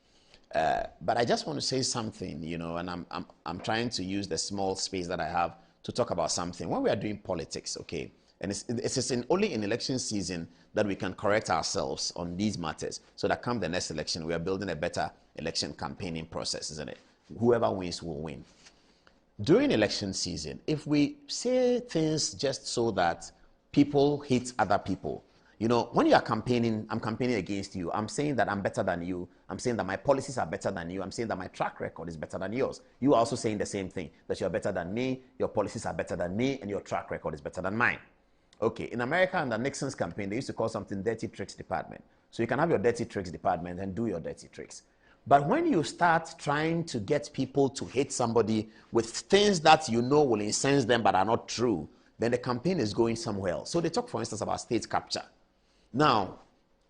A: But I just want to say something, you know, and I'm trying to use the small space that I have to talk about something. When we are doing politics, okay, and it's only in election season that we can correct ourselves on these matters, so that come the next election, we are building a better election campaigning process, isn't it? Whoever wins will win. During election season, if we say things just so that people hate other people, you know, when you are campaigning, I'm campaigning against you. I'm saying that I'm better than you. I'm saying that my policies are better than you. I'm saying that my track record is better than yours. You are also saying the same thing, that you're better than me, your policies are better than me, and your track record is better than mine. Okay, in America, under Nixon's campaign, they used to call something dirty tricks department. So you can have your dirty tricks department and do your dirty tricks. But when you start trying to get people to hate somebody with things that you know will incense them but are not true, then the campaign is going somewhere else. So they talk, for instance, about state capture. Now,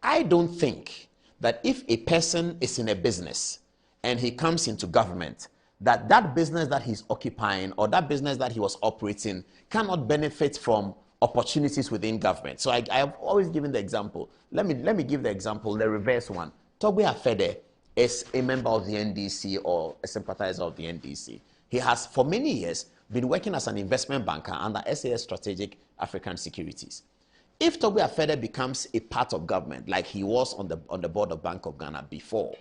A: I don't think that if a person is in a business and he comes into government, that business that he's occupying or that business that he was operating cannot benefit from opportunities within government. So I have always given the example. Let me give the example, the reverse one. Togbe Afede is a member of the NDC or a sympathizer of the NDC. He has, for many years, been working as an investment banker under SAS Strategic African Securities. If Togbe Afede becomes a part of government, like he was on the board of Bank of Ghana before,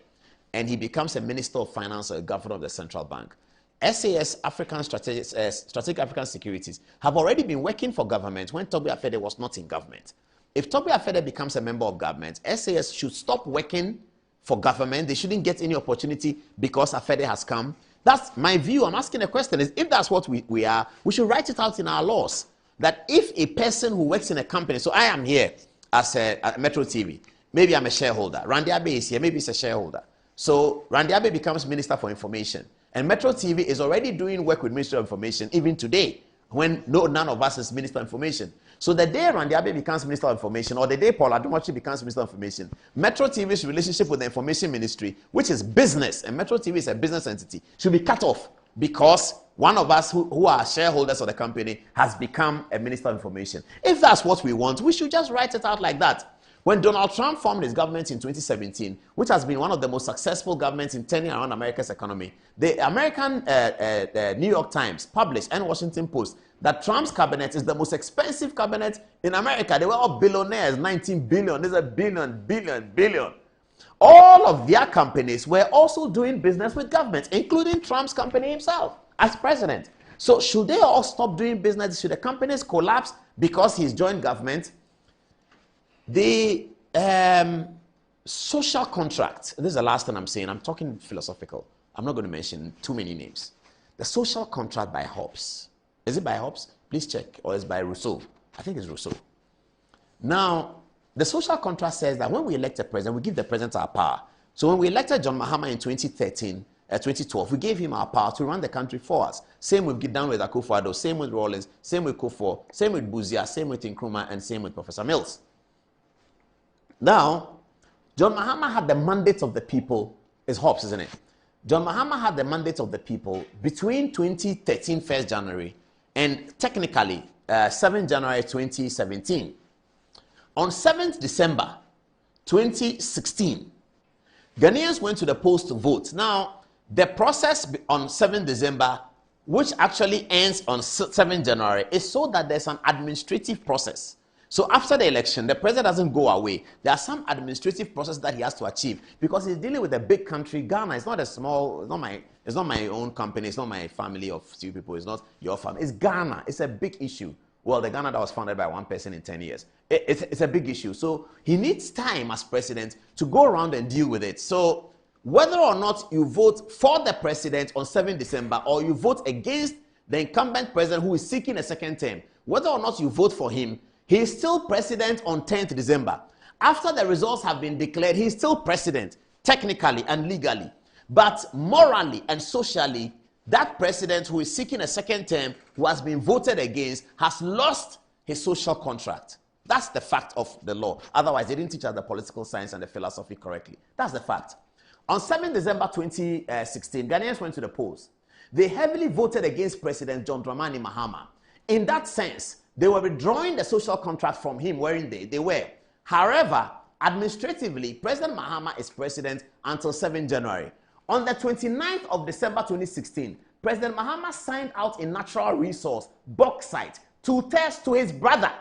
A: and he becomes a minister of finance or a governor of the central bank, SAS African Strategic African Securities have already been working for government when Togbe Afede was not in government. If Togbe Afede becomes a member of government, SAS should stop working for government. They shouldn't get any opportunity because Afede has come. That's my view. I'm asking a question. Is if that's what we are, we should write it out in our laws. That if a person who works in a company, so I am here as a Metro TV, maybe I'm a shareholder. Randy Abe is here, maybe he's a shareholder. So Randy Abe becomes Minister for Information. And Metro TV is already doing work with Ministry of Information, even today, when none of us is Minister of Information. So the day Randy Abe becomes Minister of Information, or the day Paul Adumachi becomes Minister of Information, Metro TV's relationship with the Information Ministry, which is business, and Metro TV is a business entity, should be cut off because one of us who are shareholders of the company has become a Minister of Information. If that's what we want, we should just write it out like that. When Donald Trump formed his government in 2017, which has been one of the most successful governments in turning around America's economy, the American New York Times published and Washington Post that Trump's cabinet is the most expensive cabinet in America. They were all billionaires, 19 billion. There's a billion. All of their companies were also doing business with government, including Trump's company himself as president. So should they all stop doing business? Should the companies collapse because he's joined government? The social contract, this is the last thing I'm saying. I'm talking philosophical. I'm not going to mention too many names. The social contract by Hobbes. Is it by Hobbes? Please check. Or is it by Rousseau? I think it's Rousseau. Now, the social contract says that when we elect a president, we give the president our power. So when we elected John Mahama in 2012, we gave him our power to run the country for us. Same with Gideon with Akufo-Addo, same with Rawlings, same with Kufuor, same with Buzia, same with Nkrumah, and same with Professor Mills. Now, John Mahama had the mandate of the people. It's Hobbes, isn't it? John Mahama had the mandate of the people between 2013, 1st January, and technically 7th January 2017. On 7th December 2016, Ghanaians went to the polls to vote. Now, the process on 7th December, which actually ends on 7th January, is so that there's an administrative process. So after the election, the president doesn't go away. There are some administrative process that he has to achieve because he's dealing with a big country. Ghana is not a small, it's not my own company, it's not my family of few people, it's not your family. It's Ghana. It's a big issue. Well, the Ghana that was founded by one person in 10 years. It's a big issue. So he needs time as president to go around and deal with it. So whether or not you vote for the president on 7th December or you vote against the incumbent president who is seeking a second term, whether or not you vote for him, he is still president on 10th December. After the results have been declared, he is still president, technically and legally. But morally and socially, that president who is seeking a second term, who has been voted against, has lost his social contract. That's the fact of the law. Otherwise, they didn't teach us the political science and the philosophy correctly. That's the fact. On 7th December 2016, Ghanaians went to the polls. They heavily voted against President John Dramani Mahama. In that sense, they were withdrawing the social contract from him, weren't they? They were. However, administratively, President Mahama is president until 7th January. On the 29th of December 2016, President Mahama signed out a natural resource, bauxite, 2/3 to his brother.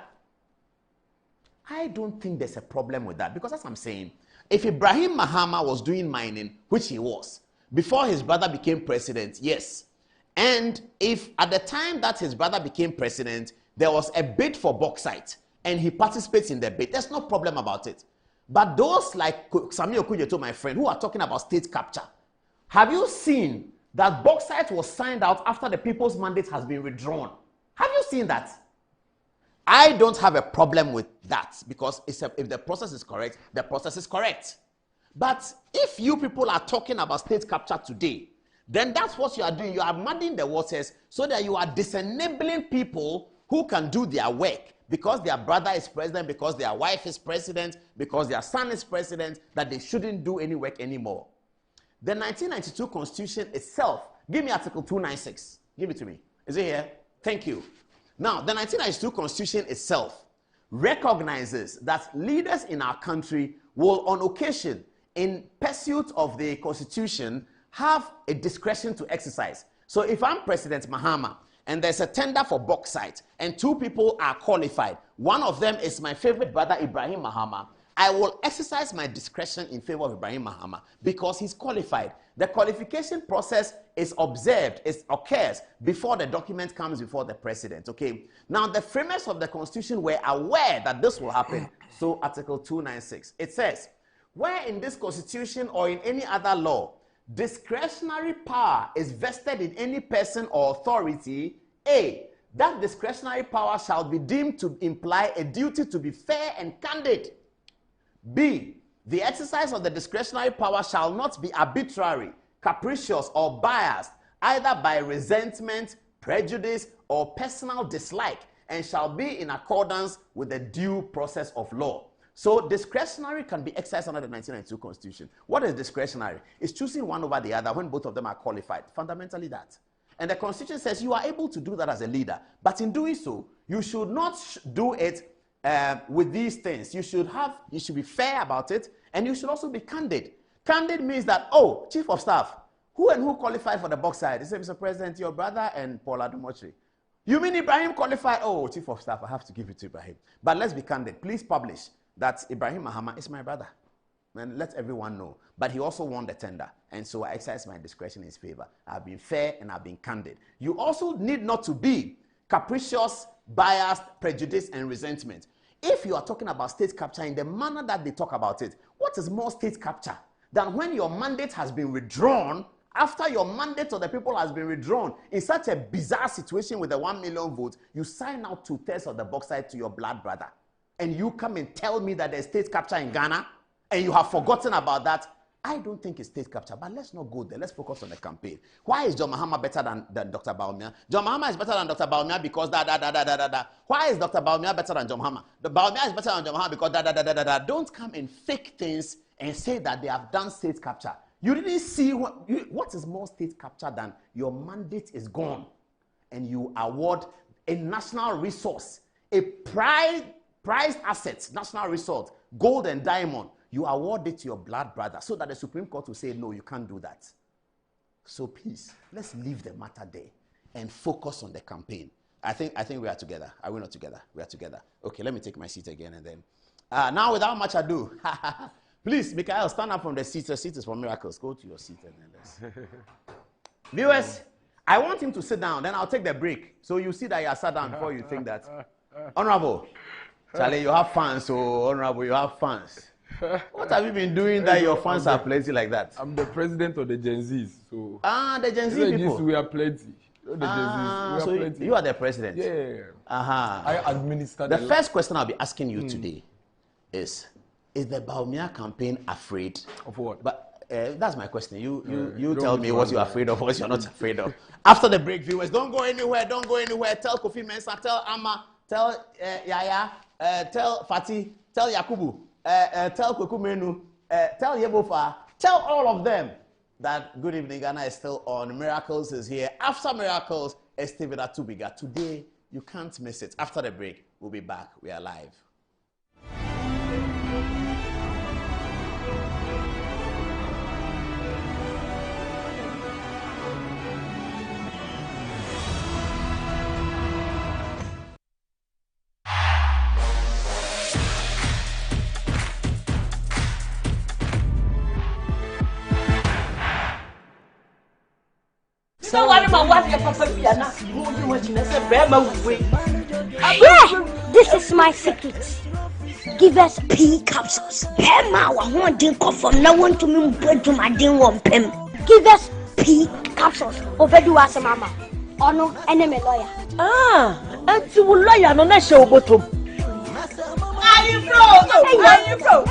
A: I don't think there's a problem with that because as I'm saying, if Ibrahim Mahama was doing mining, which he was, before his brother became president, yes. And if at the time that his brother became president, there was a bid for bauxite, and he participates in the bid, there's no problem about it. But those like Samuel Okujeto, my friend, who are talking about state capture, have you seen that bauxite was signed out after the people's mandate has been withdrawn? Have you seen that? I don't have a problem with that because if the process is correct, the process is correct. But if you people are talking about state capture today, then that's what you are doing. You are muddying the waters so that you are disenabling people who can do their work because their brother is president, because their wife is president, because their son is president, that they shouldn't do any work anymore. The 1992 Constitution itself, give me Article 296. Give it to me. Is it here? Thank you. Now, the 1992 Constitution itself recognizes that leaders in our country will, on occasion, in pursuit of the Constitution, have a discretion to exercise. So if I'm President Mahama, and there's a tender for bauxite, and two people are qualified. One of them is my favorite brother, Ibrahim Mahama. I will exercise my discretion in favor of Ibrahim Mahama because he's qualified. The qualification process is observed, it occurs before the document comes before the president, okay? Now, the framers of the Constitution were aware that this will happen. So, Article 296, it says, where in this constitution or in any other law, discretionary power is vested in any person or authority, A, that discretionary power shall be deemed to imply a duty to be fair and candid. B, the exercise of the discretionary power shall not be arbitrary, capricious, or biased, either by resentment, prejudice, or personal dislike, and shall be in accordance with the due process of law. So discretionary can be exercised under the 1992 Constitution. What is discretionary? It's choosing one over the other when both of them are qualified. Fundamentally that. And the Constitution says you are able to do that as a leader. But in doing so, you should not do it with these things. You should be fair about it, and you should also be candid. Candid means that, oh, Chief of Staff, who and who qualified for the box side? He said, Mr. President, your brother and Paul Adumochi. You mean Ibrahim qualified? Oh, Chief of Staff, I have to give it to Ibrahim. But let's be candid. Please publish that Ibrahim Mahama is my brother. And let everyone know. But he also won the tender. And so I exercise my discretion in his favor. I've been fair and I've been candid. You also need not to be capricious, biased, prejudiced, and resentment. If you are talking about state capture in the manner that they talk about it, what is more state capture than when your mandate has been withdrawn, after your mandate of the people has been withdrawn, in such a bizarre situation with the 1 million votes, you sign out 2/3 of the box side to your blood brother. And you come and tell me that there's state capture in Ghana, and you have forgotten about that. I don't think it's state capture, but let's not go there. Let's focus on the campaign. Why is John Mahama better than Dr. Bawumia? John Mahama is better than Dr. Bawumia because da. Why is Dr. Bawumia better than John Mahama? The Bawumia is better than John Mahama because da. Don't come and fake things and say that they have done state capture. You didn't see what is more state capture than your mandate is gone and you award a national resource, a prized asset, national resource, gold and diamond. You award it to your blood brother so that the Supreme Court will say, no, you can't do that. So please, let's leave the matter there and focus on the campaign. I think we are together. Are we not together? We are together. Okay, let me take my seat again and then. Now, without much ado, please, Mikael, stand up from the seat. The seat is for miracles. Go to your seat and then let's. Viewers, I want him to sit down. Then I'll take the break. So you see that you are sat down before you think that. Honorable, Charlie, you have fans. So, Honorable, you have fans. What have you been doing that your fans are plenty like that?
F: I'm the president of the Gen Zs. So
A: the Gen Z people.
F: We are plenty. The Gen Zs, we are plenty.
A: You are the president.
F: Yeah. I administer
A: the first question I'll be asking you today is the Bawumia campaign afraid
F: of what?
A: But that's my question. You tell me what you're afraid of, what you're not afraid of. After the break, viewers, don't go anywhere. Don't go anywhere. Tell Kofi Mensah, tell Amma, tell Yaya, tell Fati, tell Yakubu. Tell Kweku Menu, tell Yebofa, tell all of them that Good Evening Ghana is still on. Miracles is here. After Miracles, Esteban Atubiga. Today, you can't miss it. After the break, we'll be back. We are live.
C: So what about what your papa
G: this is my secret. Give us P capsules. Emma, I want to come from now on to me to my ding one pen. Give us P capsules. Over do us, Mama. Or no, enemy lawyer.
C: And you will lawyer no na show bottom. Are you bro?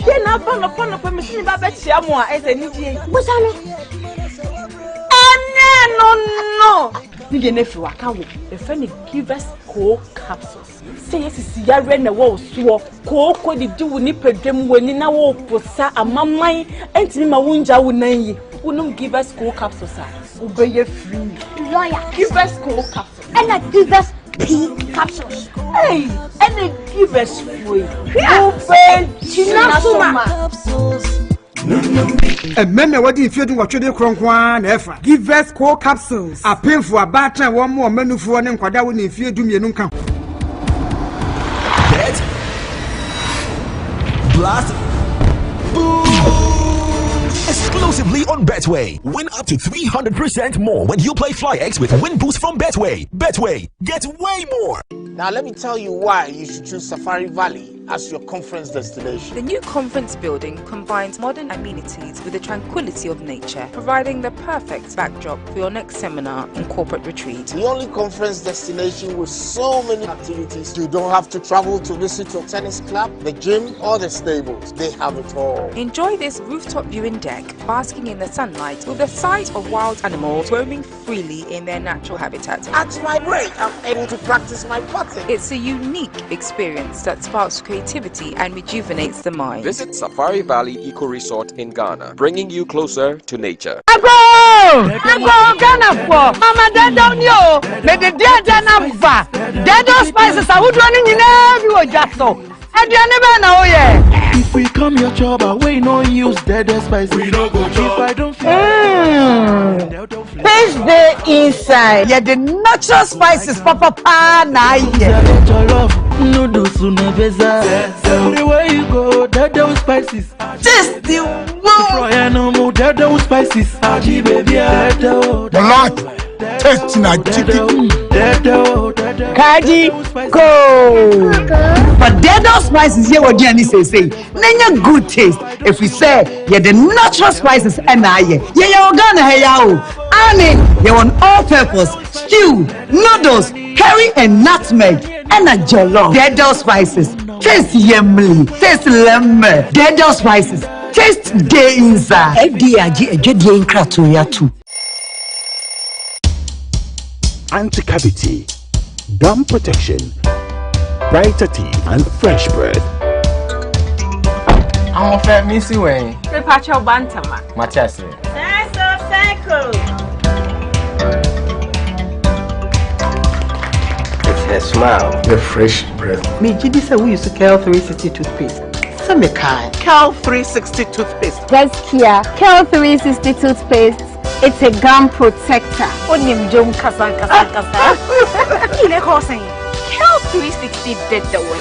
C: They na upon machine baba chia mo as a niji. No. You get if you are coming. The friend give us cold capsules. Say yes, is ya red na wo so. Ko di do ni pedwem wani na wo posa amamman enti ma wunja wo nan yi. Wonum give us cold capsules. Obey free.
G: Lawyer,
C: give us cold capsules.
G: And I give us P capsules.
C: Hey, and they give us free.
G: Obey capsules.
H: And men what if you do what you do ever. Give us core capsules. A painful about one more menu for one and quadra if you do me no come.
I: Bet. Blast. Boom. Exclusively on Betway. Win up to 300% more when you play FlyX with Win Boost from Betway. Betway. Get way more.
J: Now let me tell you why you should choose Safari Valley as your conference destination.
K: The new conference building combines modern amenities with the tranquility of nature, providing the perfect backdrop for your next seminar and corporate retreat.
J: The only conference destination with so many activities. You don't have to travel to visit your tennis club, the gym, or the stables. They have it all.
K: Enjoy this rooftop viewing deck, basking in the sunlight with a sight of wild animals roaming freely in their natural habitat.
J: At my break, I'm able to practice my putting.
K: It's a unique experience that sparks creativity and rejuvenates the mind.
L: Visit Safari Valley Eco Resort in Ghana, bringing you closer to nature.
M: Mama down yo. But the dead number. Dead spices are running in every just so. And you never know yet.
N: If we come your job, we no use dead spices. We no go job. If I don't
M: Paste the inside. Yeah, the natural spices, Papa na
N: noodles the way you go, dead spices.
M: Just the
N: one. No more dead spices. Aji baby,
H: Tasting a chicken.
M: Kaji go. But dead spices here what Jenny say. Nanya good taste. If we say yeah the natural spices and yeah you gonna hey yo. Ani you want all purpose stew, noodles, curry and nutmeg and a jollof. Dead spices. Taste yummy. Taste lemon. Dead spices. Taste day inside. FDAG in Kratoya too.
O: Anti-cavity, gum protection, brighter teeth, and fresh bread.
P: I'm a fair missy way.
Q: The patch of Bantama.
P: Matias. It's her smile.
F: The fresh breath.
R: Me, Gidi said we used to Cal 360 toothpaste. Some kind.
S: Cal 360 toothpaste.
T: That's Kia. Cal 360 toothpaste. It's a gum protector.
Q: Onim Jom Kasan. Kile Hossein. Cal 360 did the way.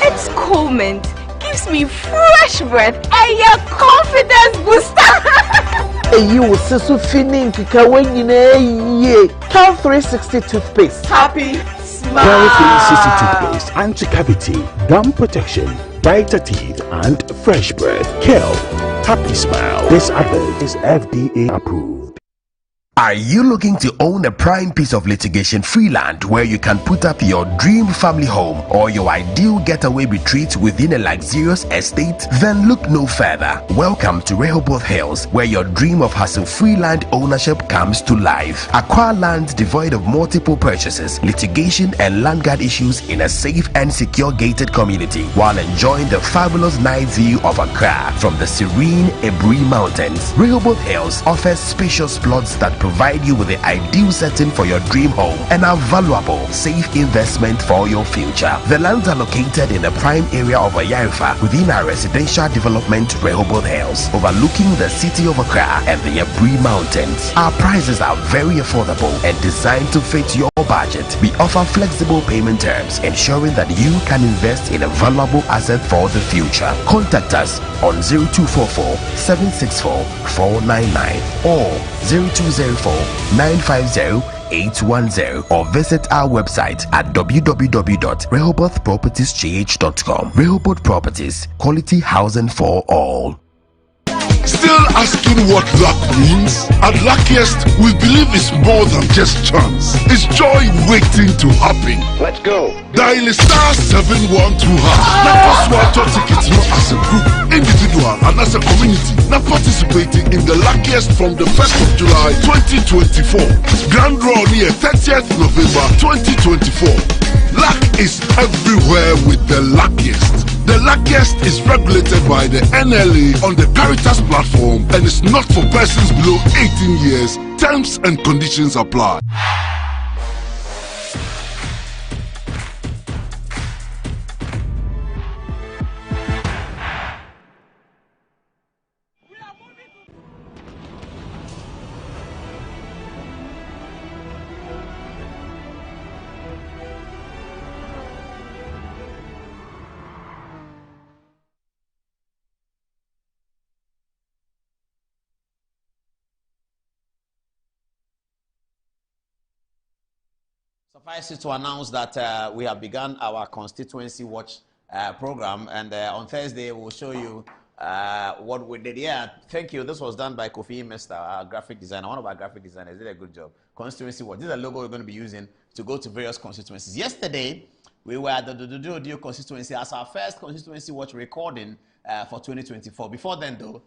Q: It's cool mint. Gives me fresh breath and your confidence booster.
S: You will see so feeling when you know Cal 360 toothpaste.
Q: Happy smile.
O: Cal 360 toothpaste, anti-cavity, gum protection, brighter teeth, and fresh breath. Cal, happy smile. This advert is FDA approved.
I: Are you looking to own a prime piece of litigation-free land where you can put up your dream family home or your ideal getaway retreat within a luxurious estate? Then look no further. Welcome to Rehoboth Hills, where your dream of hassle-free land ownership comes to life. Acquire land devoid of multiple purchases, litigation, and land guard issues in a safe and secure gated community while enjoying the fabulous night view of Accra from the serene Ebri Mountains. Rehoboth Hills offers spacious plots that provide you with the ideal setting for your dream home and a valuable, safe investment for your future. The lands are located in the prime area of Agyapa within our residential development Rehoboth Hills, overlooking the city of Accra and the Ebri Mountains. Our prices are very affordable and designed to fit your budget. We offer flexible payment terms, ensuring that you can invest in a valuable asset for the future. Contact us on 0244 764 499 or 0204-950-810 or visit our website at www.rehobothpropertiesgh.com. Rehoboth Properties, quality housing for all.
U: Still asking what luck means? At Luckiest, we believe it's more than just chance. It's joy waiting to happen.
L: Let's go.
U: Dial *712#. Now pass one tickets not as a group, individual, and as a community. Now participating in the Luckiest from the 1st of July 2024. Grand draw near 30th November 2024. Luck is everywhere with the Luckiest. The Luckiest is regulated by the NLA on the Caritas platform and is not for persons below 18 years. Terms and conditions apply.
A: Suffice it to announce that we have begun our constituency watch program, and on Thursday we'll show you what we did. Yeah, thank you. This was done by Kofi Mr., our graphic designer. One of our graphic designers did a good job. Constituency Watch. This is a logo we're going to be using to go to various constituencies. Yesterday, we were at the Dodo constituency as our first Constituency Watch recording for 2024. Before then, though,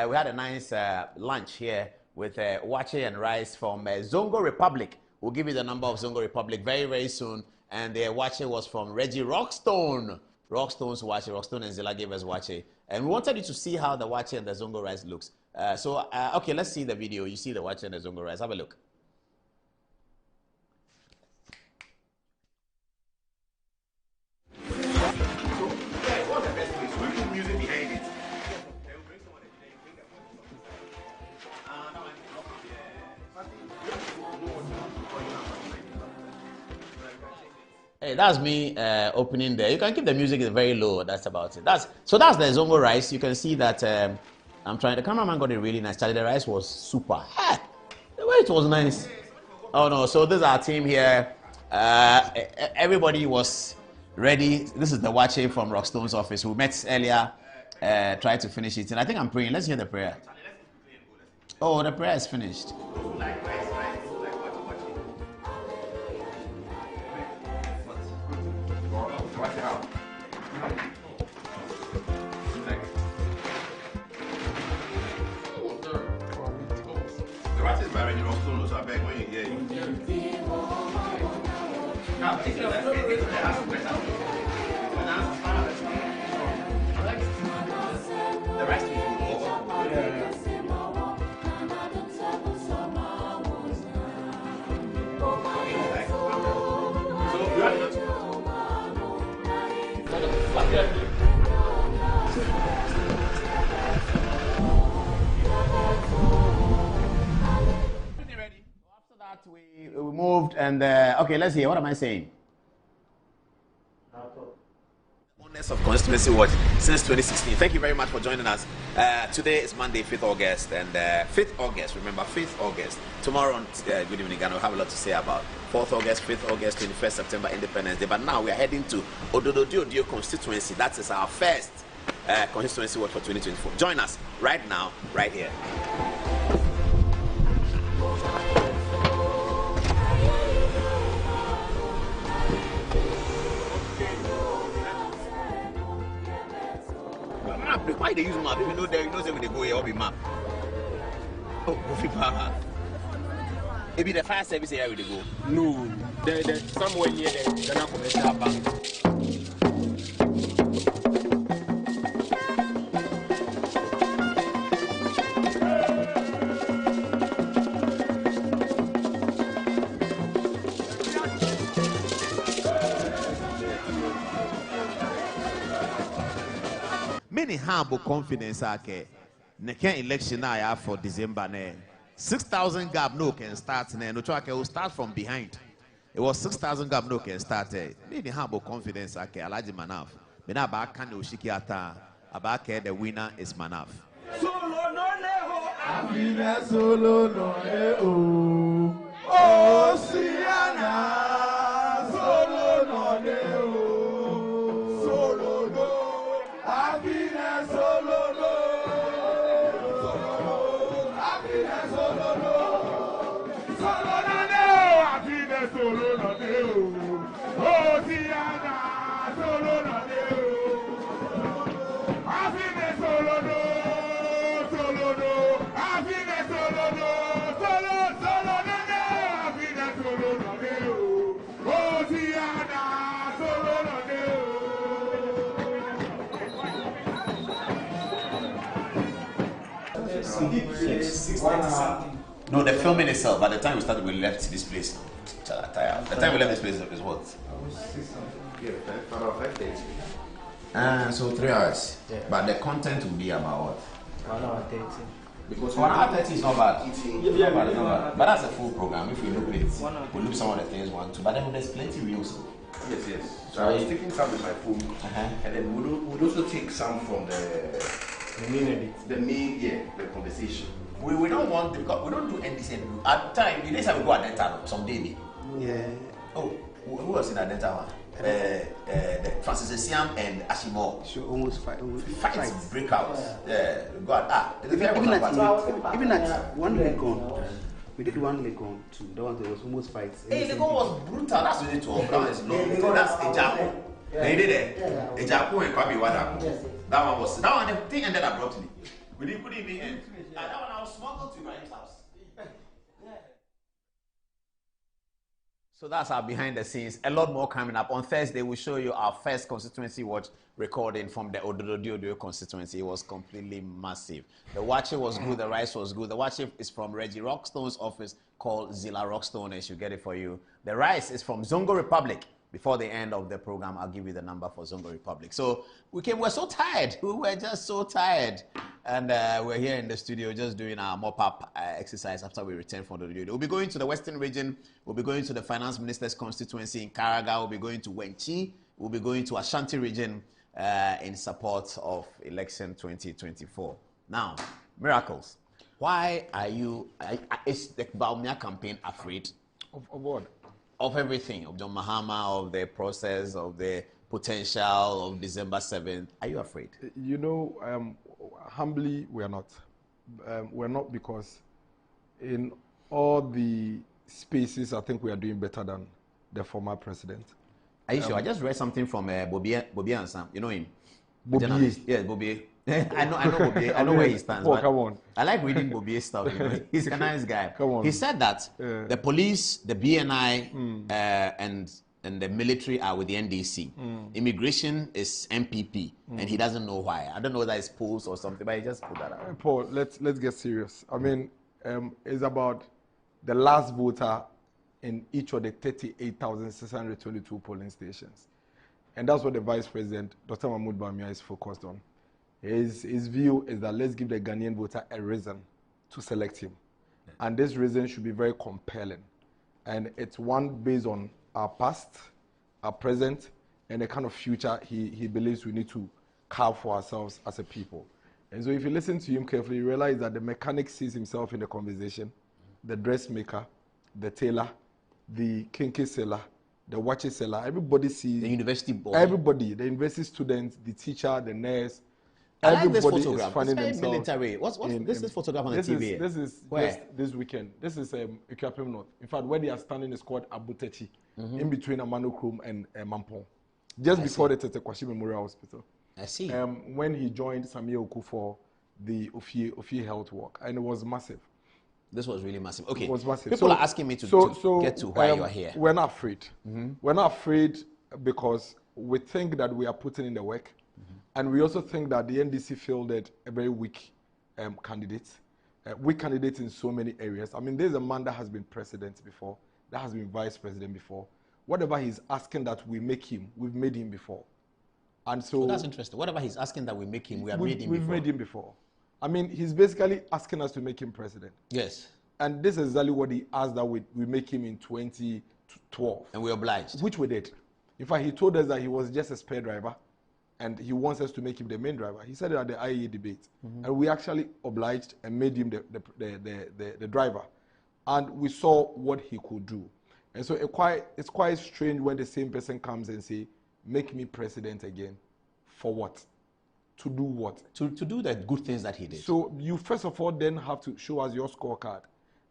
A: we had a nice lunch here with wache and rice from Zongo Republic. We'll give you the number of Zongo Republic very, very soon. And the wache was from Reggie Rockstone. Rockstone's wache. Rockstone and Zilla gave us wache. And we wanted you to see how the wache and the Zongo rice looks. Okay, let's see the video. You see the wache and the Zongo rice. Have a look. Hey, that's me opening there. You can keep the music very low. That's about it. That's the Zongo rice. You can see that I'm trying. The cameraman got it really nice. Charlie, the rice was super. The way it was nice. Oh no! So this is our team here. Everybody was ready. This is the wache from Rockstone's office. We met earlier. Tried to finish it, and I think I'm praying. Let's hear the prayer. Oh, the prayer is finished. We moved and okay, let's hear. What am I saying? Owners of Constituency Watch since 2016. Thank you very much for joining us. Today is Monday, 5th August, and 5th August. Remember, 5th August. Tomorrow on Good Evening Ghana, we'll have a lot to say about 4th August, 5th August, 21st September, Independence Day. But now we are heading to Ododo constituency. That is our first Constituency Watch for 2024. Join us right now, right here. Why they use map? If you know there, you know where they go here, all be map. Oh, go maybe the fire service here where they go.
F: No, there's somewhere near the Ghana Commercial Bank.
A: Many humble confidence ake. Next election I have for December. 6,000 gap no can start. No track will start from behind. It was 6,000 gap no can start. Many humble confidence ake. Alaji Manaf. Mena ba kan ushiki ata. Abake the winner is Manaf.
N: Solo no neho. Amina solo no neho. Oh Siana. Solo no neho. Solo no. Amina solo no. Solo no. Amina solo no. Solo no neho. Amina solo no neho. Oh Siana. Solo no neho. Amina solo no. Solo no. Amina solo no. Solo no neho. Amina solo no neho. Oh Siana. Solo no neho.
A: No, the filming itself. By the time we started, we left this place. The time we left this place is what? So 3 hours.
B: Yeah.
A: But the content will be about what?
B: 1 hour 30.
A: Because 1 hour 30 is not bad.
B: Yeah,
A: Not bad, it's not bad. But that's a full program. If we look at it,
B: 1 hour.
A: we look some of the things one, two. But then there's plenty reels.
V: Yes. So I was taking some with my phone, and then we'd also take some from the main edit. The conversation.
A: We don't want, because we don't do anything. At time, the next time we go at that time, some day.
B: Yeah.
A: Oh, who was in that one? Francis Siam and Ashimo.
B: So almost
A: Fights break out. Yeah, God.
B: Even at 1 leg on, we did 1 leg on too. That one there was almost fights.
A: Hey, the goal was brutal. That's what it was. That's Agyapa. They did it. Agyapa and Kwame Nkrumah. That one, the thing ended abruptly. We didn't even end. That one I was smuggled to Ibrahim's house. So that's our behind the scenes. A lot more coming up. On Thursday, we'll show you our first Constituency Watch recording from the Ododo constituency. It was completely massive. The watching was good. The rice was good. The watching is from Reggie Rockstone's office called Zilla Rockstone, and she'll get it for you. The rice is from Zongo Republic. Before the end of the program, I'll give you the number for Zongo Republic. So we're so tired. We were just so tired. And we're here in the studio just doing our mop-up exercise after we return from the studio. We'll be going to the Western region. We'll be going to the Finance Minister's constituency in Karaga. We'll be going to Wenchi. We'll be going to Ashanti region in support of election 2024. Now, Miracles, why are you, is the Baumia campaign afraid?
F: Of what?
A: Of everything, of John Mahama, of the process, of the potential of December 7th. Are you afraid?
F: You know, humbly, we are not. We're not because in all the spaces, I think we are doing better than the former president.
A: Are you sure? I just read something from Bobie Ansam. You know him?
F: Bobie?
A: Yes, Bobie. I know Bobie. I know where he stands.
F: Oh, come on.
A: I like reading Bobie's stuff. You know? He's a nice guy.
F: Come on.
A: He said that the police, the BNI, and the military are with the NDC. Immigration is MPP, and he doesn't know why. I don't know whether it's polls or something, but he just put that out.
F: Paul, let's get serious. I mean, it's about the last voter in each of the 38,622 polling stations. And that's what the Vice President, Dr. Mahmoud Bawumia, is focused on. His view is that let's give the Ghanaian voter a reason to select him. And this reason should be very compelling. And it's one based on our past, our present, and the kind of future he believes we need to carve for ourselves as a people. And so if you listen to him carefully, you realize that the mechanic sees himself in the conversation, the dressmaker, the tailor, the kinky seller, the watch seller, everybody sees...
A: The university boy.
F: Everybody, the university student, the teacher, the nurse,
A: I like this
F: everybody
A: photograph.
F: is finding
A: It's very
F: themselves...
A: military. What's this photograph on the TV?
F: This is
A: Where?
F: this weekend. This is Agyapa North. In fact, where they are standing is called Abutechi, in between Amano Krum and Mampong, just before the Tetekwashi Memorial Hospital.
A: I see.
F: When he joined Samia Oku for the Ofie Health Walk, and it was massive.
A: This was really massive. Okay.
F: It was massive.
A: People are asking me to get to why you are here.
F: We're not afraid. We're not afraid because we think that we are putting in the work. And we also think that the NDC fielded a very weak candidate. Weak candidate in so many areas. I mean, there's a man that has been president before, that has been vice president before. Whatever he's asking that we make him, we've made him before. And so
A: that's interesting. Whatever he's asking that we make him, we've
F: made him before. I mean, he's basically asking us to make him president.
A: Yes.
F: And this is exactly what he asked that we make him in 2012.
A: And we obliged.
F: Which we did. In fact, he told us that he was just a spare driver and he wants us to make him the main driver. He said it at the IEA debate. And we actually obliged and made him the driver. And we saw what he could do. And so it's quite strange when the same person comes and say, make me president again. For what? To do what?
A: To do the good things that he did.
F: So you first of all then have to show us your scorecard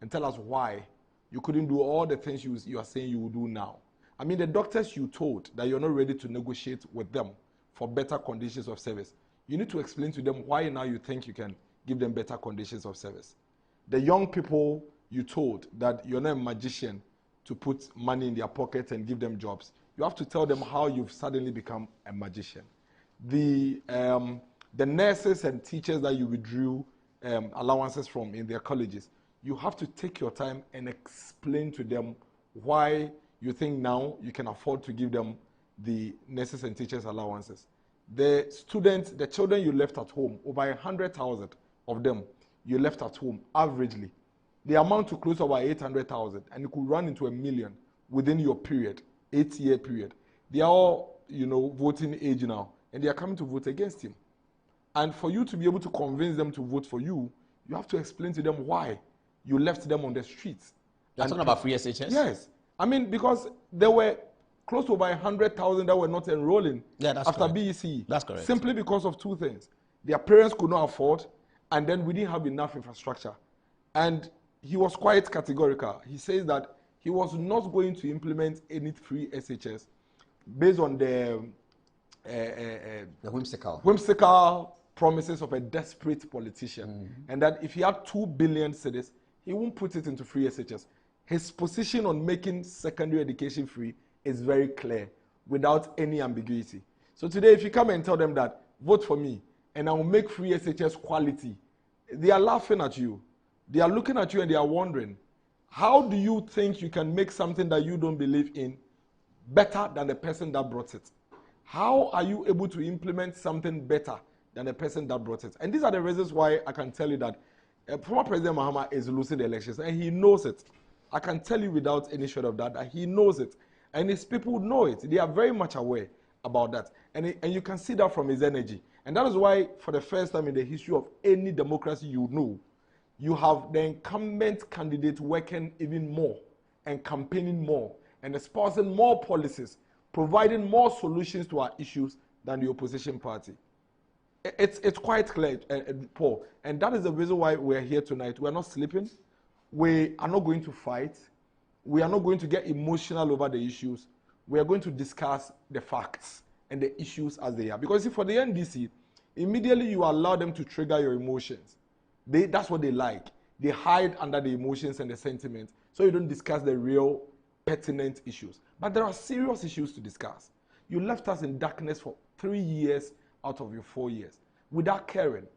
F: and tell us why you couldn't do all the things you are saying you will do now. I mean, the doctors you told that you're not ready to negotiate with them for better conditions of service. You need to explain to them why now you think you can give them better conditions of service. The young people you told that you're not a magician to put money in their pockets and give them jobs. You have to tell them how you've suddenly become a magician. The nurses and teachers that you withdrew allowances from in their colleges, you have to take your time and explain to them why you think now you can afford to give them the nurses and teachers allowances. The students, the children you left at home, over 100,000 of them you left at home averagely. They amount to close over 800,000 and you could run into 1 million within your period, 8-year period. They are all, voting age now and they are coming to vote against him. And for you to be able to convince them to vote for you, you have to explain to them why you left them on the streets.
A: You're talking about free SHS?
F: Yes. I mean, because there were close to about 100,000 that were not enrolling after
A: correct.
F: BEC.
A: That's correct.
F: Simply because of two things. Their parents could not afford, and then we didn't have enough infrastructure. And he was quite categorical. He says that he was not going to implement any free SHS based on the whimsical promises of a desperate politician. And that if he had 2 billion cedis, he won't put it into free SHS. His position on making secondary education free is very clear, without any ambiguity. So today, if you come and tell them that, vote for me, and I will make free SHS quality, they are laughing at you. They are looking at you and they are wondering, how do you think you can make something that you don't believe in better than the person that brought it? How are you able to implement something better than the person that brought it? And these are the reasons why I can tell you that former President Mahama is losing the elections, and he knows it. I can tell you without any shade of doubt that he knows it. And his people know it. They are very much aware about that. And you can see that from his energy. And that is why, for the first time in the history of any democracy you know, you have the incumbent candidate working even more and campaigning more and espousing more policies, providing more solutions to our issues than the opposition party. It's quite clear, Paul. And that is the reason why we're here tonight. We're not sleeping. We are not going to fight. We are not going to get emotional over the issues. We are going to discuss the facts and the issues as they are. Because for the NDC, immediately you allow them to trigger your emotions. That's what they like. They hide under the emotions and the sentiments, so you don't discuss the real pertinent issues. But there are serious issues to discuss. You left us in darkness for 3 years out of your 4 years without caring.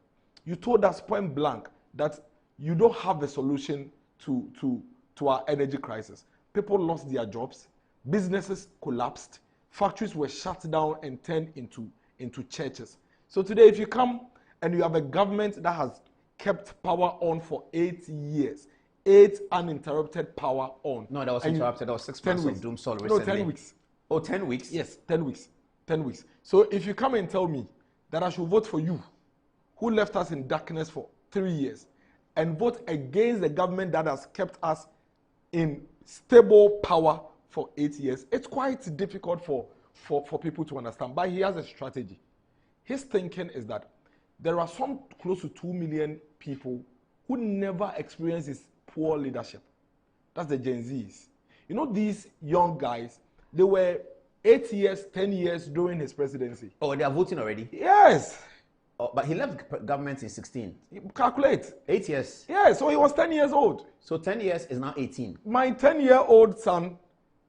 F: You told us point blank that you don't have a solution to our energy crisis. People lost their jobs, businesses collapsed, factories were shut down and turned into churches. So today, if you come and you have a government that has kept power on for 8 years, 8 uninterrupted power on.
A: No, that was interrupted. That was 6 months of doom sol recently.
F: No, 10 weeks.
A: Oh, 10 weeks?
F: Yes, 10 weeks. 10 weeks. So if you come and tell me that I should vote for you, who left us in darkness for 3 years, and vote against the government that has kept us in stable power for 8 years, it's quite difficult for people to understand. But he has a strategy. His thinking is that there are some close to 2 million people who never experienced his poor leadership. That's the Gen Zs. You know, these young guys, they were 8 years, 10 years during his presidency.
A: Oh, they are voting already?
F: Yes.
A: Oh, but he left government in 16.
F: Calculate.
A: 8 years.
F: Yeah, so he was 10 years old.
A: So 10 years is now 18.
F: My 10-year-old son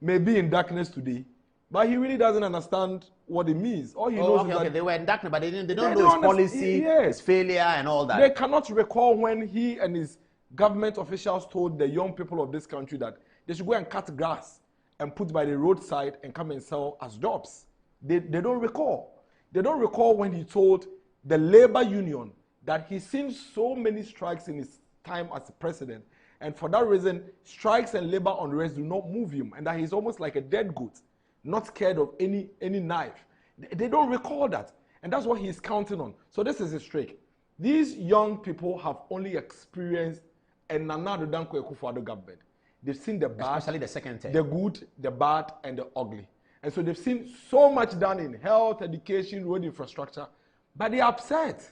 F: may be in darkness today, but he really doesn't understand what it means. All he knows is that
A: they were in darkness, but they don't know his policy, his failure, and all that.
F: They cannot recall when he and his government officials told the young people of this country that they should go and cut grass and put by the roadside and come and sell as jobs. They don't recall. They don't recall when he told the labor union that he's seen so many strikes in his time as president, and for that reason, strikes and labor unrest do not move him, and that he's almost like a dead goat, not scared of any knife. They don't recall that, and that's what he's counting on. So this is his trick. These young people have only experienced a Nana Addo Dankwa Akufo-Addo government. They've seen the bad,
A: especially the second term,
F: the good, the bad, and the ugly. And so they've seen so much done in health, education, road infrastructure, but they're upset.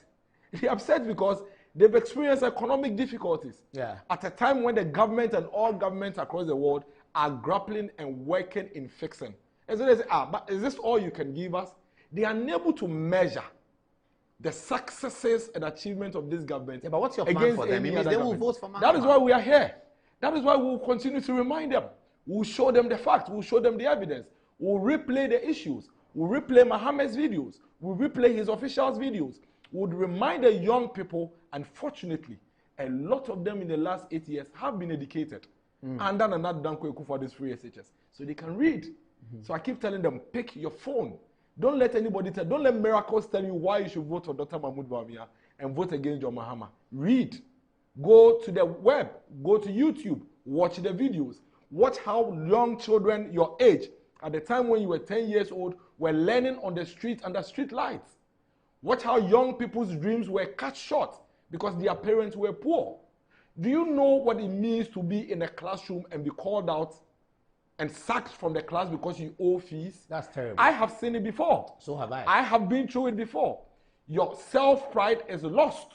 F: They're upset because they've experienced economic difficulties.
A: Yeah.
F: At a time when the government and all governments across the world are grappling and working in fixing. And so they say, but is this all you can give us? They are unable to measure the successes and achievements of this government.
A: Yeah, but what's your plan for them? It means they will vote for Mahama.
F: That is why we are here. That is why we will continue to remind them. We'll show them the facts. We'll show them the evidence. We'll replay the issues. We'll replay Mahama's videos. We'll replay his officials' videos. We'll remind the young people, unfortunately, a lot of them in the last 8 years have been educated. And then another Dankwa Akufo-Addo's free SHS. So they can read. So I keep telling them, pick your phone. Don't let anybody don't let miracles tell you why you should vote for Dr. Mahmoud Bawumia and vote against John Mahama. Read. Go to the web. Go to YouTube. Watch the videos. Watch how young children your age, at the time when you were 10 years old, were learning on the street under street lights. Watch how young people's dreams were cut short because their parents were poor. Do you know what it means to be in a classroom and be called out and sacked from the class because you owe fees.
A: That's terrible.
F: I have seen it before.
A: So have I.
F: I have been through it before. Your self-pride is lost.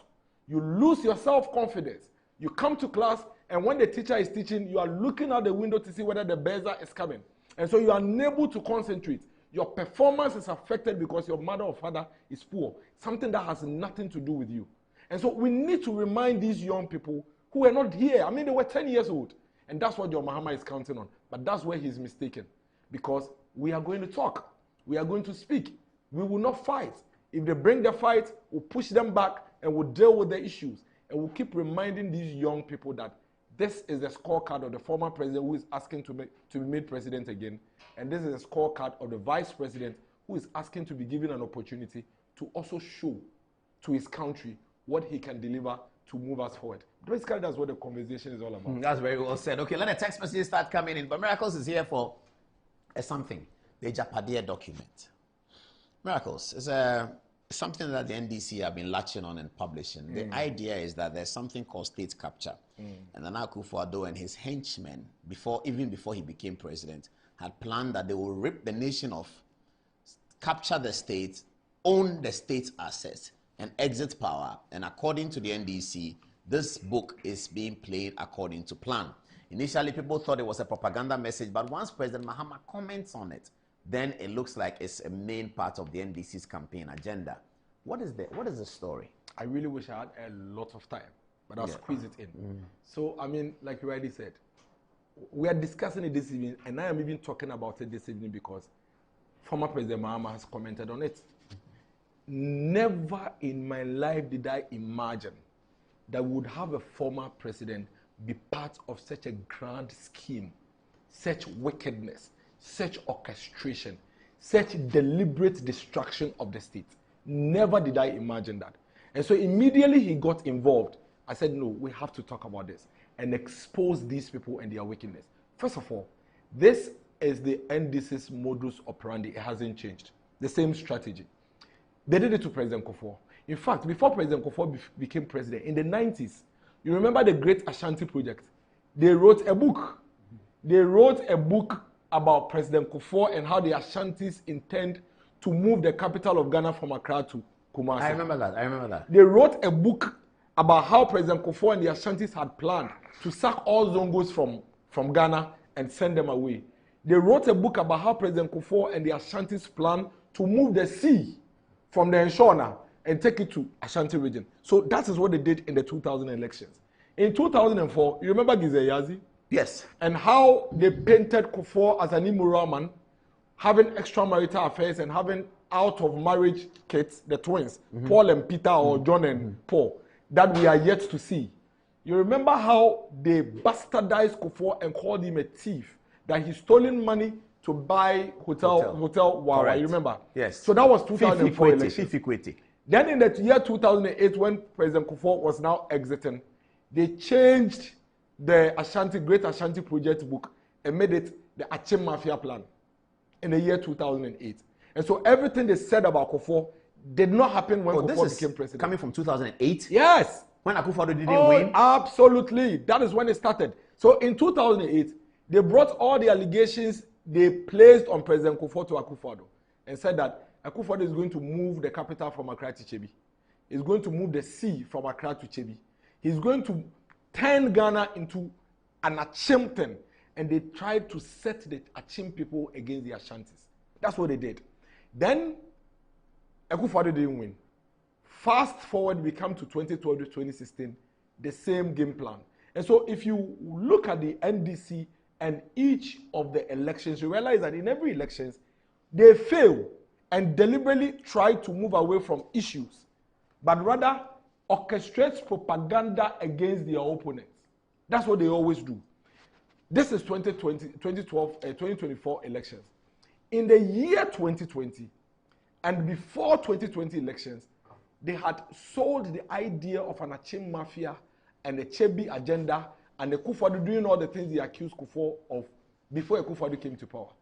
F: You lose your self-confidence. You come to class, and when the teacher is teaching, you are looking out the window to see whether the buzzer is coming. And so you are unable to concentrate. Your performance is affected because your mother or father is poor. Something that has nothing to do with you. And so we need to remind these young people who were not here. I mean, they were 10 years old. And that's what John Mahama is counting on. But that's where he's mistaken. Because we are going to talk. We are going to speak. We will not fight. If they bring the fight, we'll push them back and we'll deal with the issues. And we'll keep reminding these young people that this is the scorecard of the former president who is asking to be made president again. And this is the scorecard of the vice president who is asking to be given an opportunity to also show to his country what he can deliver to move us forward. Basically, that's what the conversation is all about.
A: That's very well said. Okay, let the text messages start coming in. But Miracles is here for something, the Agyapa document. Miracles is something that the NDC have been latching on and publishing. The idea is that there's something called state capture. And Nana Akufo-Addo and his henchmen, even before he became president, had planned that they will rip the nation off, capture the state, own the state's assets, and exit power. And according to the NDC, this book is being played according to plan. Initially, people thought it was a propaganda message, but once President Mahama comments on it, then it looks like it's a main part of the NDC's campaign agenda. What is the story?
F: I really wish I had a lot of time, but I'll squeeze it in. So, I mean, like you already said, we are discussing it this evening, and I am even talking about it this evening because former President Mahama has commented on it. Never in my life did I imagine that we would have a former president be part of such a grand scheme, such wickedness, such orchestration, such deliberate destruction of the state. Never did I imagine that. And so immediately he got involved. I said, no, we have to talk about this and expose these people and their wickedness. First of all, this is the NDC's modus operandi. It hasn't changed. The same strategy. They did it to President Kufuor. In fact, before President Kufuor became president, in the 90s, you remember the Great Ashanti Project? They wrote a book. They wrote a book about President Kufuor and how the Ashantis intend to move the capital of Ghana from Accra to Kumasi.
A: I remember that.
F: They wrote a book about how President Kufuor and the Ashantis had planned to sack all Zongos from Ghana and send them away. They wrote a book about how President Kufuor and the Ashantis planned to move the sea from the Nshona and take it to Ashanti region. So that is what they did in the 2000 elections. In 2004, you remember Gizeyazi?
A: Yes.
F: And how they painted Kufuor as an immoral man, having extramarital affairs and having out-of-marriage kids, the twins, Paul and Peter or John and Paul, that we are yet to see. You remember how they bastardized Kufuor and called him a thief, that he stolen money to buy Hotel Wawa, you remember?
A: Yes.
F: So that was 2004
A: elections.
F: Then in the year 2008, when President Kufuor was now exiting, they changed the Great Ashanti Project book and made it the Achim Mafia Plan in the year 2008. And so everything they said about Kufuor did not happen when Kufuor became president.
A: Coming from 2008?
F: Yes.
A: When Akufo-Addo didn't win?
F: Absolutely. That is when it started. So in 2008, they brought all the allegations they placed on President Kufuor to Akufo-Addo and said that Akufo-Addo is going to move the capital from Accra to Chebi. He's going to move the sea from Accra to Chebi. He's going to turn Ghana into an Achimton. And they tried to set the Achim people against the Ashantis. That's what they did. Then Akufo-Addo didn't win. Fast forward, we come to 2012 to 2016, the same game plan. And so if you look at the NDC and each of the elections, you realize that in every elections, they fail and deliberately try to move away from issues, but rather orchestrate propaganda against their opponents. That's what they always do. This is 2024 elections. In the year 2020 and before 2020 elections, they had sold the idea of an Achim Mafia and the Chebi agenda and the Akufo-Addo doing all the things they accused Kufuor of before Akufo-Addo came to power.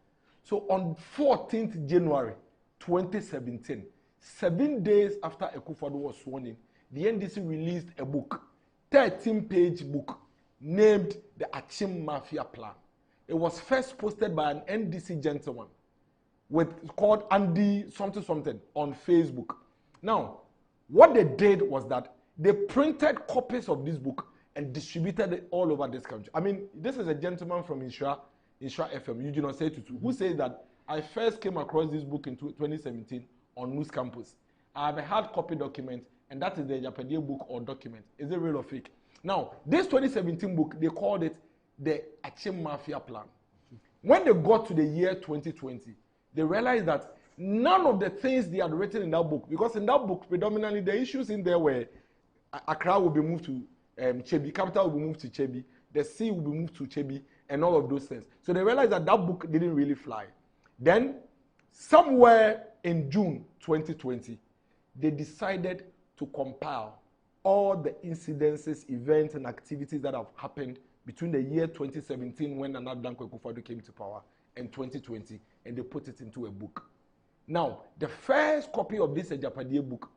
F: So on 14th January 2017, 7 days after Akufo-Addo was sworn in, the NDC released a book, 13-page book, named the Achim Mafia Plan. It was first posted by an NDC gentleman called Andy something on Facebook. Now, what they did was that they printed copies of this book and distributed it all over this country. I mean, this is a gentleman from Insura FM, Eugene Osetutu, who said that I first came across this book in 2017 on News Campus. I have a hard copy document, and that is the Agyapa book or document. Is it real or fake? Now, this 2017 book, they called it the Achim Mafia Plan. When they got to the year 2020, they realized that none of the things they had written in that book, because in that book, predominantly the issues in there were Accra will be moved to Chebi, capital will be moved to Chebi, the sea will be moved to Chebi, and all of those things. So they realized that that book didn't really fly. Then, somewhere in June 2020, they decided to compile all the incidences, events, and activities that have happened between the year 2017, when Nana Dankwa Akufo-Addo came to power, and 2020, and they put it into a book. Now, the first copy of this Agyapa book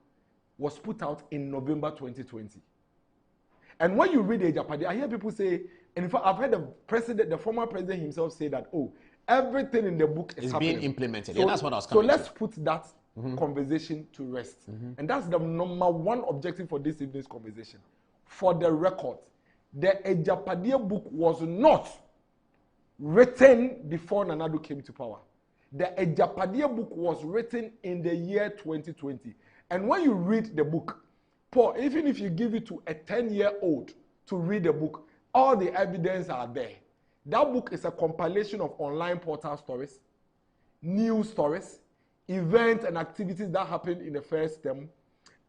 F: was put out in November 2020. And when you read the Agyapa, I hear people say, and in fact, I've heard the former president himself say that, oh, everything in the book is
A: being implemented.
F: So,
A: yeah, that's what I was coming
F: So let's put that conversation to rest. And that's the number one objective for this evening's conversation. For the record, the Agyapa book was not written before Nana Addo came to power. The Agyapa book was written in the year 2020. And when you read the book, Paul, even if you give it to a 10-year-old to read the book, all the evidence are there. That book is a compilation of online portal stories, news stories, events and activities that happened in the first term,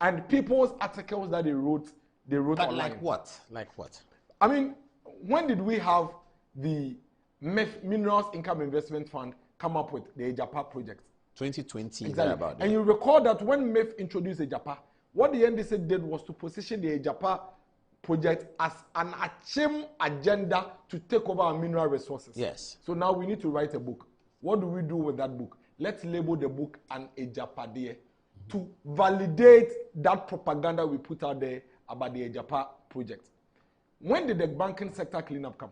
F: and people's articles that they wrote online.
A: Like what? Like what?
F: I mean, when did we have the Minerals Income Investment Fund come up with the Agyapa project?
A: 2020.
F: Exactly. And you recall that when MEF introduced Agyapa, what the NDC did was to position the Agyapa project as an Achim agenda to take over our mineral resources.
A: Yes.
F: So now we need to write a book. What do we do with that book? Let's label the book an Agyapa to validate that propaganda we put out there about the Agyapa project. When did the banking sector cleanup come?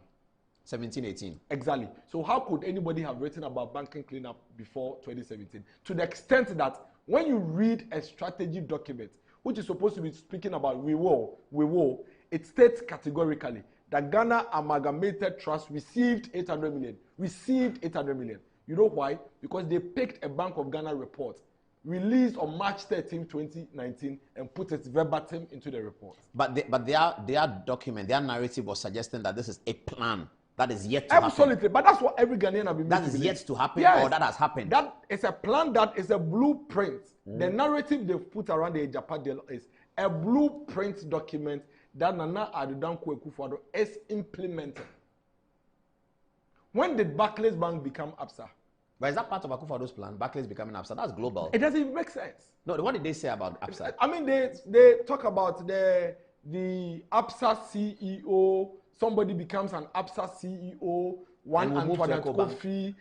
A: 17-18.
F: Exactly. So how could anybody have written about banking cleanup before 2017? To the extent that when you read a strategy document, which is supposed to be speaking about we will, it states categorically that Ghana Amalgamated Trust received 800 million. You know why? Because they picked a Bank of Ghana report released on March 13, 2019, and put it verbatim into the report.
A: But their document, their narrative was suggesting that this is a plan that is yet to happen.
F: Absolutely, but that's what every Ghanaian have been
A: That is yet to happen, or that has happened.
F: That is a plan, that is a blueprint. The narrative they've put around the Agyapa deal is a blueprint document that Nana Addo Dankwa Akufo-Addo is implementing. When did Barclays Bank become ABSA?
A: But is that part of Akufo-Addo's plan? Barclays becoming ABSA? That's global.
F: It doesn't even make sense.
A: No, what did they say about ABSA?
F: I mean, they talk about the ABSA CEO. Somebody becomes an ABSA CEO. One Antoinette Kofi,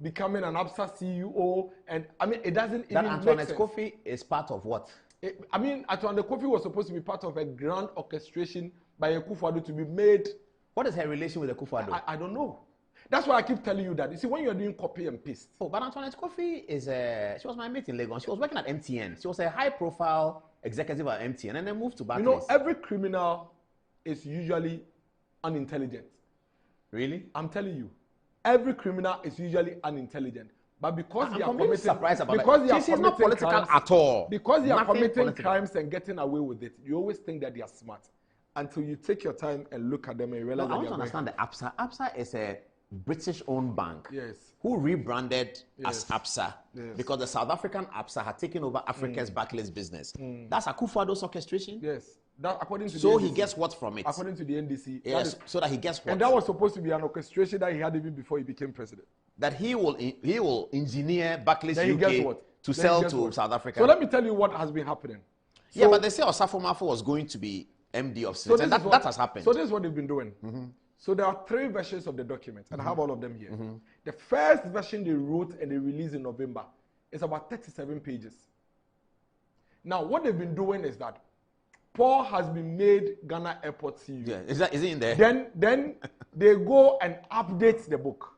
F: becoming an ABSA CEO. And I mean, it doesn't even make sense. That Antoinette
A: Kofi is part of what?
F: Antoinette Kofi was supposed to be part of a grand orchestration by Akufo-Addo to be made.
A: What is her relation with Akufo-Addo?
F: I don't know. That's why I keep telling you that. You see, when you're doing copy and paste.
A: Oh, but Antoinette Kofi she was my mate in Lagos. She was working at MTN. She was a high-profile executive at MTN, and then moved to Barclays.
F: Every criminal is usually unintelligent.
A: Really?
F: I'm telling you, every criminal is usually unintelligent. But because they are committing,
A: surprised about that. She's not political crimes, at all.
F: Because they are committing crimes and getting away with it, you always think that they are smart until you take your time and look at them and realize.
A: I want to understand the ABSA. ABSA is a British-owned bank,
F: yes,
A: who rebranded as ABSA, because the South African ABSA had taken over Africa's Barclays business. That's Akufo-Addo's orchestration.
F: Yes, that according to
A: so
F: the NDC,
A: he gets what from it?
F: According to the NDC,
A: yes, so that he gets what?
F: And that was supposed to be an orchestration that he had even before he became president.
A: That he will engineer Barclays UK to sell to South Africa.
F: So let me tell you what has been happening.
A: Yeah, but they say Osafo Mafo was going to be MD of Senate, and that has happened.
F: So this is what they've been doing. So there are 3 versions of the document, and I have all of them here. The first version they wrote and they released in November is about 37 pages. Now, what they've been doing is that Paul has been made Ghana Airport CEO.
A: Yeah, is it in there?
F: Then they go and update the book.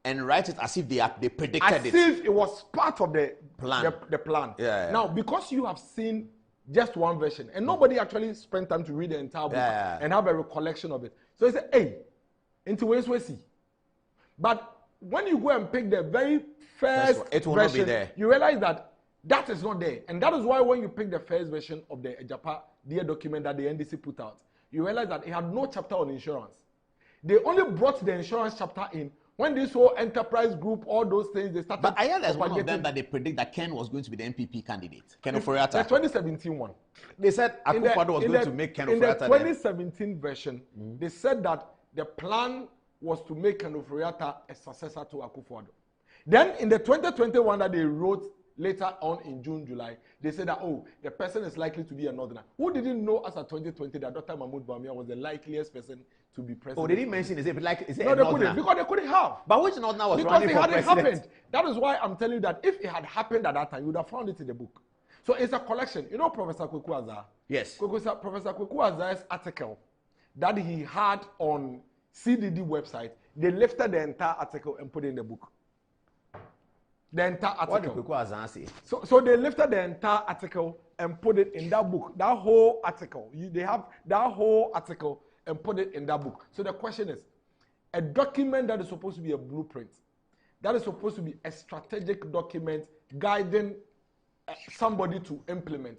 A: And write it as if they predicted it.
F: As if it was part of the
A: plan.
F: The plan.
A: Yeah.
F: Now, because you have seen just one version, and nobody actually spent time to read the entire book and have a recollection of it. So they say, hey, into ways we see. But when you go and pick the very first
A: it will
F: version,
A: not be there.
F: you realize that is not there. And that is why when you pick the first version of the Agyapa Dear document that the NDC put out, you realize that it had no chapter on insurance. They only brought the insurance chapter in when this whole enterprise group, all those things, they started.
A: But I heard there's one of them that they predict that Ken was going to be the NPP candidate. Ken Ofori-Atta.
F: The 2017 one.
A: They said Akufo-Addo was going to make Ken Ofori-Atta.
F: In the 2017 version, they said that the plan was to make Ken Ofori-Atta a successor to Akufo-Addo. Then in the 2021 that they wrote later on in June, July, they said that, oh, the person is likely to be a northerner. Who didn't know as of 2020 that Dr. Mahmoud Bawumia was the likeliest person to be president?
A: Oh, they didn't mention, is it
F: no, they
A: northerner?
F: couldn't, because they couldn't have.
A: But which northerner was running for president?
F: Because it hadn't happened. That is why I'm telling you that if it had happened at that time, you would have found it in the book. So it's a collection. You know Professor Kweku Azar?
A: Yes.
F: Professor Kweku Azar's article that he had on CDD website, they lifted the entire article and put it in the book. The entire article.
A: What did Kweku Azar say?
F: So they lifted the entire article and put it in that book. That whole article. They have that whole article and put it in that book. So the question is, a document that is supposed to be a blueprint, that is supposed to be a strategic document guiding somebody to implement.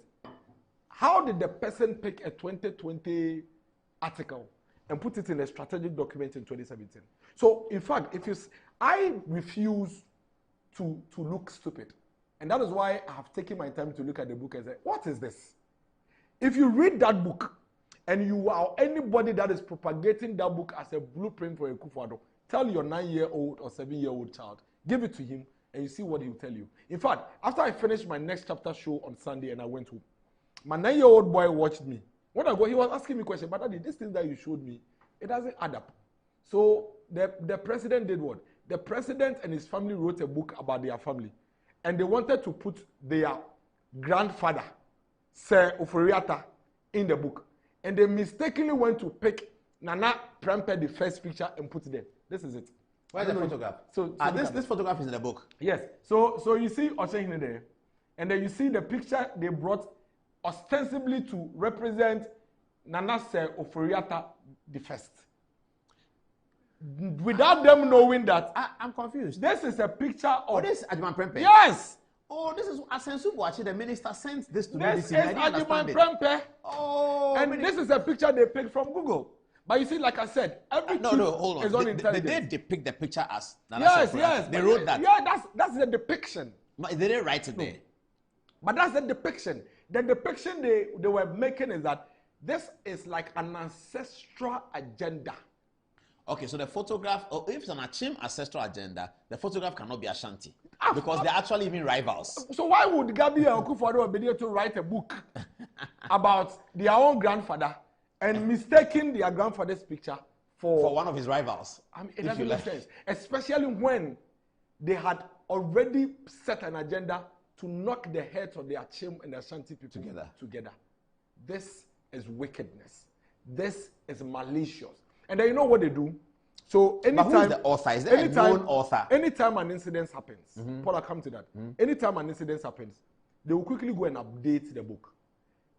F: How did the person pick a 2020 article and put it in a strategic document in 2017? So in fact, I refuse to look stupid. And that is why I have taken my time to look at the book and say, what is this? If you read that book and you are anybody that is propagating that book as a blueprint for Akufo-Addo, tell your 9-year-old or 7-year-old child, give it to him and you see what he will tell you. In fact, after I finished my next chapter show on Sunday and I went home, my 9-year-old boy watched me. When I go, he was asking me questions, but Daddy, this thing that you showed me, it doesn't add up. So the president did what? The president and his family wrote a book about their family. And they wanted to put their grandfather, Sir Ofori-Atta, in the book. And they mistakenly went to pick Nana Prempeh, the first picture, and put it there. This is it.
A: Where's the photograph?
F: So
A: this photograph is in the book.
F: Yes. So you see Osehine there. And then you see the picture they brought ostensibly to represent Nana Sir Ofori-Atta, the first. Without them knowing that.
A: I'm confused.
F: This is a picture of.
A: Oh, this is Agyapa Prempeh?
F: Yes.
A: Oh, this is Asensu Boachi, the minister sent this to
F: me. This is Agyapa Prempeh.
A: Oh.
F: And this is a picture they picked from Google. But you see, like I said, everything
A: hold on.
F: is on intelligence.
A: They depict the picture as Nana
F: Yes.
A: They wrote that.
F: Yeah, that's the depiction.
A: But they didn't write it there.
F: But that's the depiction. The depiction they were making is that this is like an ancestral agenda.
A: Okay, so the photograph, if it's an Achim ancestral agenda, the photograph cannot be Ashanti. Because they're actually even rivals.
F: So why would Gabi and Akufo-Addo be able to write a book about their own grandfather and mistaking their grandfather's picture for
A: one of his rivals?
F: I mean, it doesn't make sense. Especially when they had already set an agenda to knock the heads of the Achim and the Ashanti people together. This is wickedness. This is malicious. And then you know what they do? So anytime,
A: but who is the author? Is there a known author?
F: Anytime an incident happens, Paul, I'll come to that. Anytime an incident happens, they will quickly go and update the book.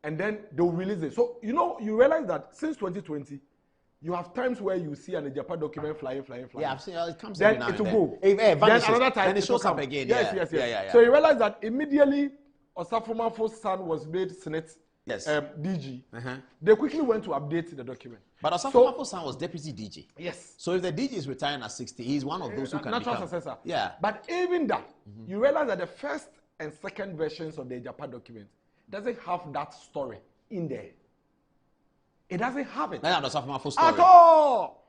F: And then they will release it. So, you realize that since 2020, you have times where you see an Agyapa document flying.
A: Yeah, I've seen it comes
F: then
A: every now
F: it
A: and
F: will
A: then.
F: go.
A: Then
F: another time
A: then it shows up again.
F: Yes.
A: Yeah.
F: So you realize that immediately Osafumafo's son was made Senate DG. They quickly went to update the document.
A: But Osafumafo's son was deputy DG.
F: Yes.
A: So if the DG is retiring at 60, he's one of those who can
F: natural
A: become.
F: successor.
A: Yeah.
F: But even that, you realize that the first and second versions of the Agyapa document doesn't have that story in there. It doesn't have it.
A: Not Osafumafo story.
F: At all.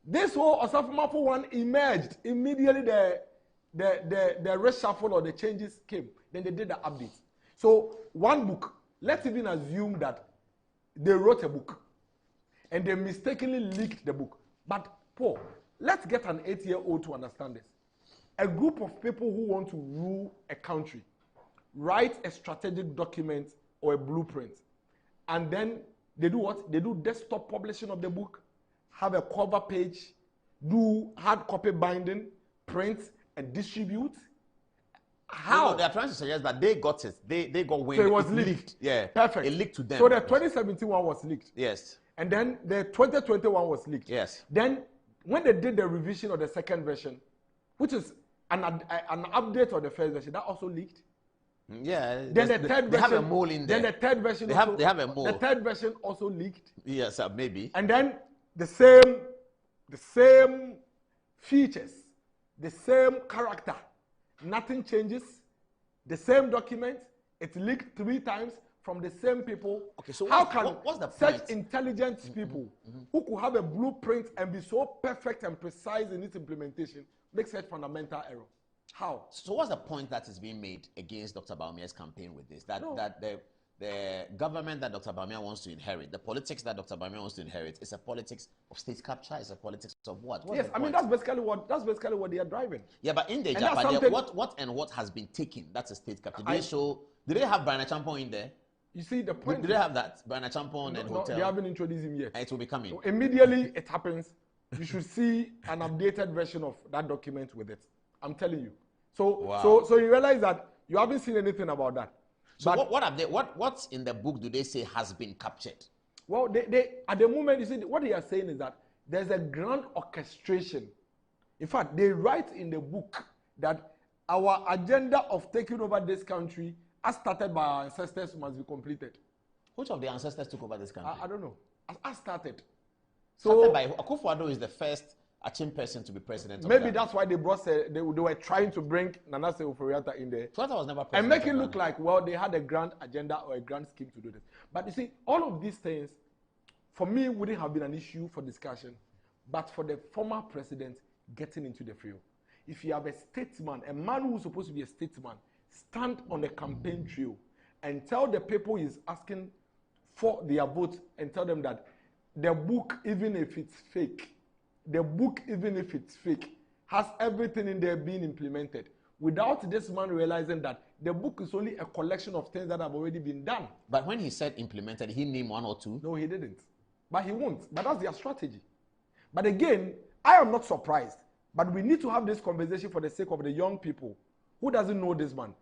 F: This whole Osafumafo one emerged immediately. The reshuffle or the changes came. Then they did the update. So one book. Let's even assume that they wrote a book and they mistakenly leaked the book. But Paul, let's get an 8-year-old to understand this. A group of people who want to rule a country write a strategic document or a blueprint and then they do what? They do desktop publishing of the book, have a cover page, do hard copy binding, print, and distribute. How?
A: No, they are trying to suggest that they got it. They got wind.
F: So it was leaked.
A: Yeah.
F: Perfect.
A: It leaked to them.
F: So the 2017 one was leaked.
A: Yes.
F: And then the 2021 was leaked.
A: Yes.
F: Then when they did the revision of the second version, which is an update of the first version, that also leaked.
A: Yeah.
F: Then the third version.
A: They have a mole in there.
F: Then the third version.
A: They have a mole.
F: The third version also leaked.
A: Yes, maybe.
F: And then the same features, the same character, nothing changes. The same document, it's leaked 3 times from the same people.
A: Okay, so what's the
F: such
A: point?
F: intelligent people who could have a blueprint and be so perfect and precise in its implementation make such fundamental error? How?
A: So what's the point that is being made against Dr. Bawumia's campaign with this? That the government that Dr. Bawumia wants to inherit, the politics that Dr. Bawumia wants to inherit, is a politics of state capture, is a politics of what?
F: Yes, I mean that's basically what they are driving.
A: Yeah, but in the Agyapa, what has been taken? That's a state capture. Did they have Brian Achampong in there?
F: You see the point.
A: Did they have that Brian Achampong and hotel?
F: They haven't introduced him yet.
A: And it will be coming.
F: So immediately it happens, you should see an updated version of that document with it. I'm telling you. So you realize that you haven't seen anything about that.
A: So what's in the book do they say has been captured?
F: Well, they at the moment, you see, what they are saying is that there's a grand orchestration. In fact, they write in the book that our agenda of taking over this country, as started by our ancestors, must be completed.
A: Which of the ancestors took over this country?
F: I don't know. As started.
A: Started by Akufo-Addo is the first Achim person to be president of
F: Maybe
A: Ghana.
F: that's why they were trying to bring Nana Sefo-Oforiatta in there.
A: Tuata was never president.
F: And make it look like, well, they had a grand agenda or a grand scheme to do this. But you see, all of these things, for me, wouldn't have been an issue for discussion, but for the former president getting into the field. If you have a statesman, a man who's supposed to be a statesman, stand on the campaign trail and tell the people he's asking for their vote and tell them that the book, even if it's fake, has everything in there being implemented without this man realizing that the book is only a collection of things that have already been done.
A: But when he said implemented, he named 1 or 2?
F: No, he didn't. But he won't. But that's their strategy. But again, I am not surprised. But we need to have this conversation for the sake of the young people. Who doesn't know this man?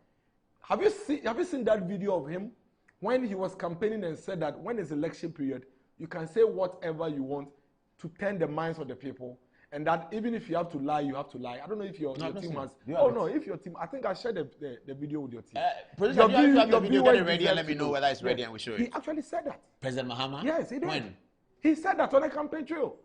F: Have you seen that video of him when he was campaigning and said that when it's election period, you can say whatever you want to turn the minds of the people, and that even if you have to lie, you have to lie. I don't know if your team has. If your team, I think I shared the video with your team.
A: President, you have the video, get it ready and let me know whether it's ready and we show it.
F: He actually said that.
A: President Mahama?
F: Yes, he did.
A: When?
F: He said that on a campaign trail.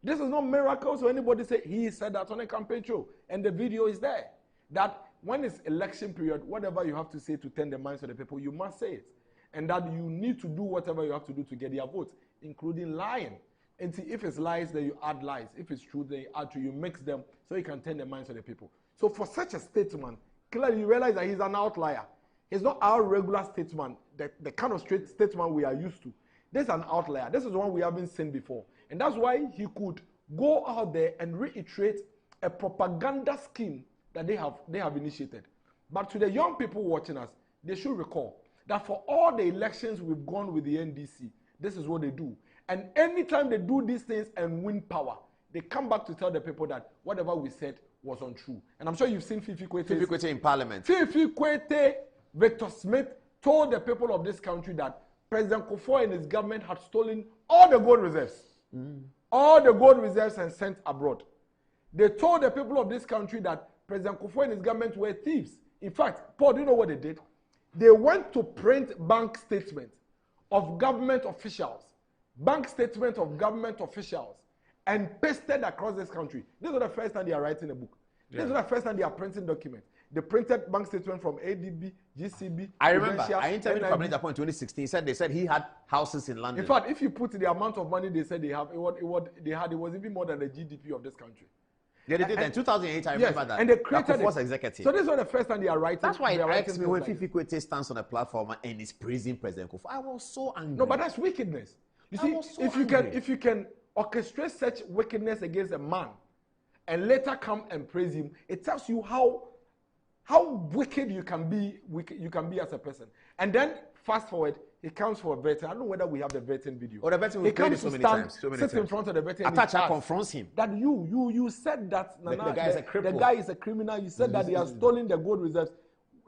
F: This is not miracles or anybody say he said that on a campaign trail. And the video is there. That when it's election period, whatever you have to say to turn the minds of the people, you must say it. And that you need to do whatever you have to do to get their votes, including lying. And see, if it's lies, then you add lies. If it's true, then you add true. You mix them so you can turn the minds of the people. So for such a statesman, clearly you realize that he's an outlier. He's not our regular statesman, the kind of statesman we are used to. This is an outlier. This is one we haven't seen before. And that's why he could go out there and reiterate a propaganda scheme that they have initiated. But to the young people watching us, they should recall that for all the elections we've gone with the NDC, this is what they do. And anytime they do these things and win power, they come back to tell the people that whatever we said was untrue. And I'm sure you've seen Fifi Kwete
A: in Parliament.
F: Fifi Kwete, Victor Smith told the people of this country that President Kufuor and his government had stolen all the gold reserves. All the gold reserves and sent abroad. They told the people of this country that President Kufuor and his government were thieves. In fact, Paul, do you know what they did? They went to print bank statements of government officials. And pasted across this country. This is the first time they are writing a book. This is the first time they are printing documents. They printed bank statement from ADB, GCB.
A: I remember. I interviewed Kwame Nkrumah in 2016. They said he had houses in London.
F: In fact, if you put the amount of money they said they have, it was even more than the GDP of this country.
A: Yeah, they did that in 2008. I remember that.
F: And they created
A: it. Executive.
F: So this is the first time they are writing.
A: That's why it irks me when Fifi Kwete stands on a platform and is praising President Kufuor. I was so angry.
F: No, but that's wickedness. You see, if you can orchestrate such wickedness against a man and later come and praise him, it tells you how how wicked you can be as a person. And then fast forward, he comes for a vetting. I don't know whether we have the vetting video.
A: Or the vetting we played it so many times.
F: Sit in front of the vetting.
A: Atacha confronts him.
F: That you said that
A: the guy is a cripple.
F: The guy is a criminal. You said that he has stolen the gold reserves.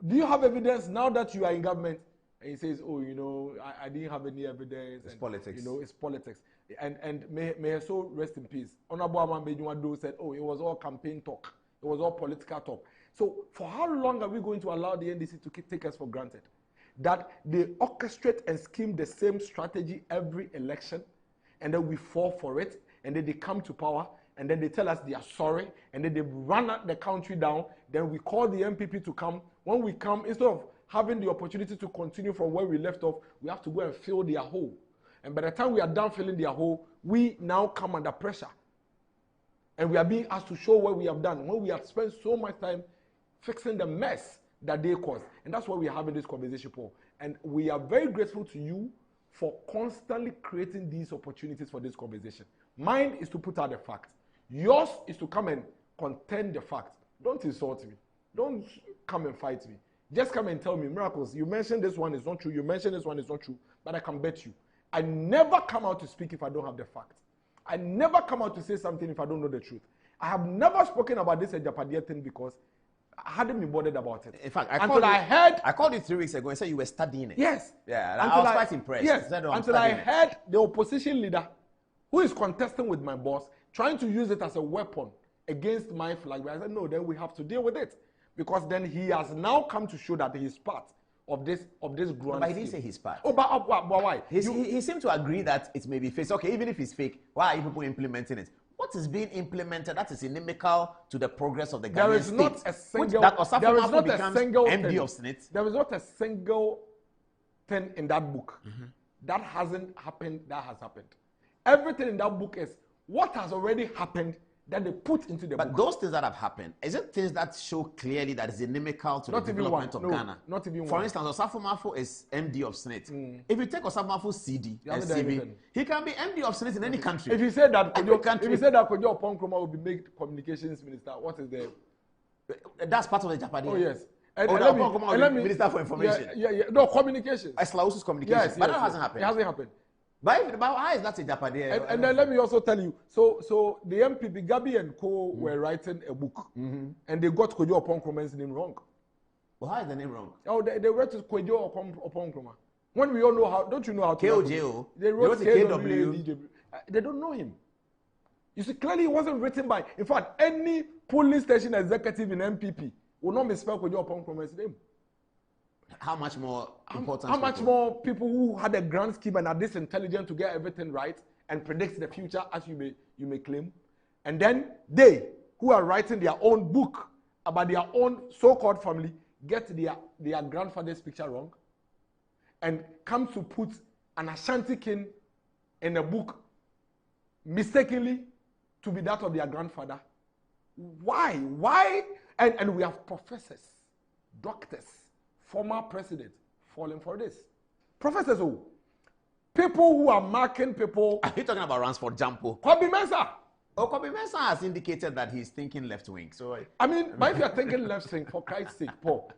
F: Do you have evidence now that you are in government? And he says, oh, I didn't have any evidence.
A: It's politics.
F: It's politics. And may her soul rest in peace. Honorable Aman Bejumado said, oh, it was all campaign talk. It was all political talk. So for how long are we going to allow the NDC to take us for granted? That they orchestrate and scheme the same strategy every election, and then we fall for it, and then they come to power, and then they tell us they are sorry, and then they run the country down. Then we call the MPP to come. When we come, instead of having the opportunity to continue from where we left off, we have to go and fill their hole. And by the time we are done filling their hole, we now come under pressure. And we are being asked to show what we have done, when we have spent so much time fixing the mess that they caused. And that's why we are having this conversation, Paul. And we are very grateful to you for constantly creating these opportunities for this conversation. Mine is to put out the facts. Yours is to come and contend the facts. Don't insult me. Don't come and fight me. Just come and tell me, Miracles, you mentioned this one is not true, you mentioned this one is not true, but I can bet you. I never come out to speak if I don't have the facts. I never come out to say something if I don't know the truth. I have never spoken about this Agyapa thing because I hadn't been bothered about it.
A: In fact, I called you 3 weeks ago and said you were studying it.
F: Yes.
A: Yeah, I was quite impressed.
F: Yes, until I heard the opposition leader who is contesting with my boss trying to use it as a weapon against my flag. I said, no, then we have to deal with it. Because then he has now come to show that he is part of this grand.
A: But he didn't say he's part.
F: Oh, but why?
A: He seemed to agree that it may be fake. Okay, even if it's fake, why are you people implementing it? What is being implemented that is inimical to the progress of the Ghanaian state?
F: There is not a single
A: MD of Senate.
F: There is not a single thing in that book that hasn't happened, that has happened. Everything in that book is what has already happened that they put into the book.
A: But those things that have happened, is it things that show clearly that is inimical to the development of Ghana?
F: Not even one.
A: For instance, Osafo Mafo is MD of Senate. If you take Osafo Mafo's CD and CV, he can be MD of Senate in any country.
F: If you say that Kwame Nkrumah will be made communications minister, what is the?
A: That's part of the Agyapa.
F: Oh yes.
A: And let me Minister for Information.
F: Yeah. No, communications.
A: Eslausu's communications. But that hasn't happened.
F: It hasn't happened.
A: But how is that a Agyapa?
F: And then let me also tell you, so the MPP, Gabi and Co. were writing a book, and they got Kojo Oppong Nkrumah's name wrong.
A: Well, how is the name wrong?
F: Oh, they wrote Kojo Oppong Nkrumah. When we all know how, don't you know how to
A: KOJO?
F: They wrote KW. They don't know him. You see, clearly it wasn't written by, in fact, any polling station executive in MPP will not misspell Kojo Oppong Nkrumah's name.
A: How much more important?
F: How much more people who had a grand scheme and are this intelligent to get everything right and predict the future, as you may claim, and then they who are writing their own book about their own so-called family get their grandfather's picture wrong, and come to put an Ashanti king in a book mistakenly to be that of their grandfather. Why? And we have professors, doctors, former president falling for this. Professors who? People who are marking people.
A: Are you talking about Ransford Jampo?
F: Kwame Mensah.
A: Oh, Kwame Mensah has indicated that he's thinking left wing. So
F: but if you're thinking left wing, for Christ's sake, Paul,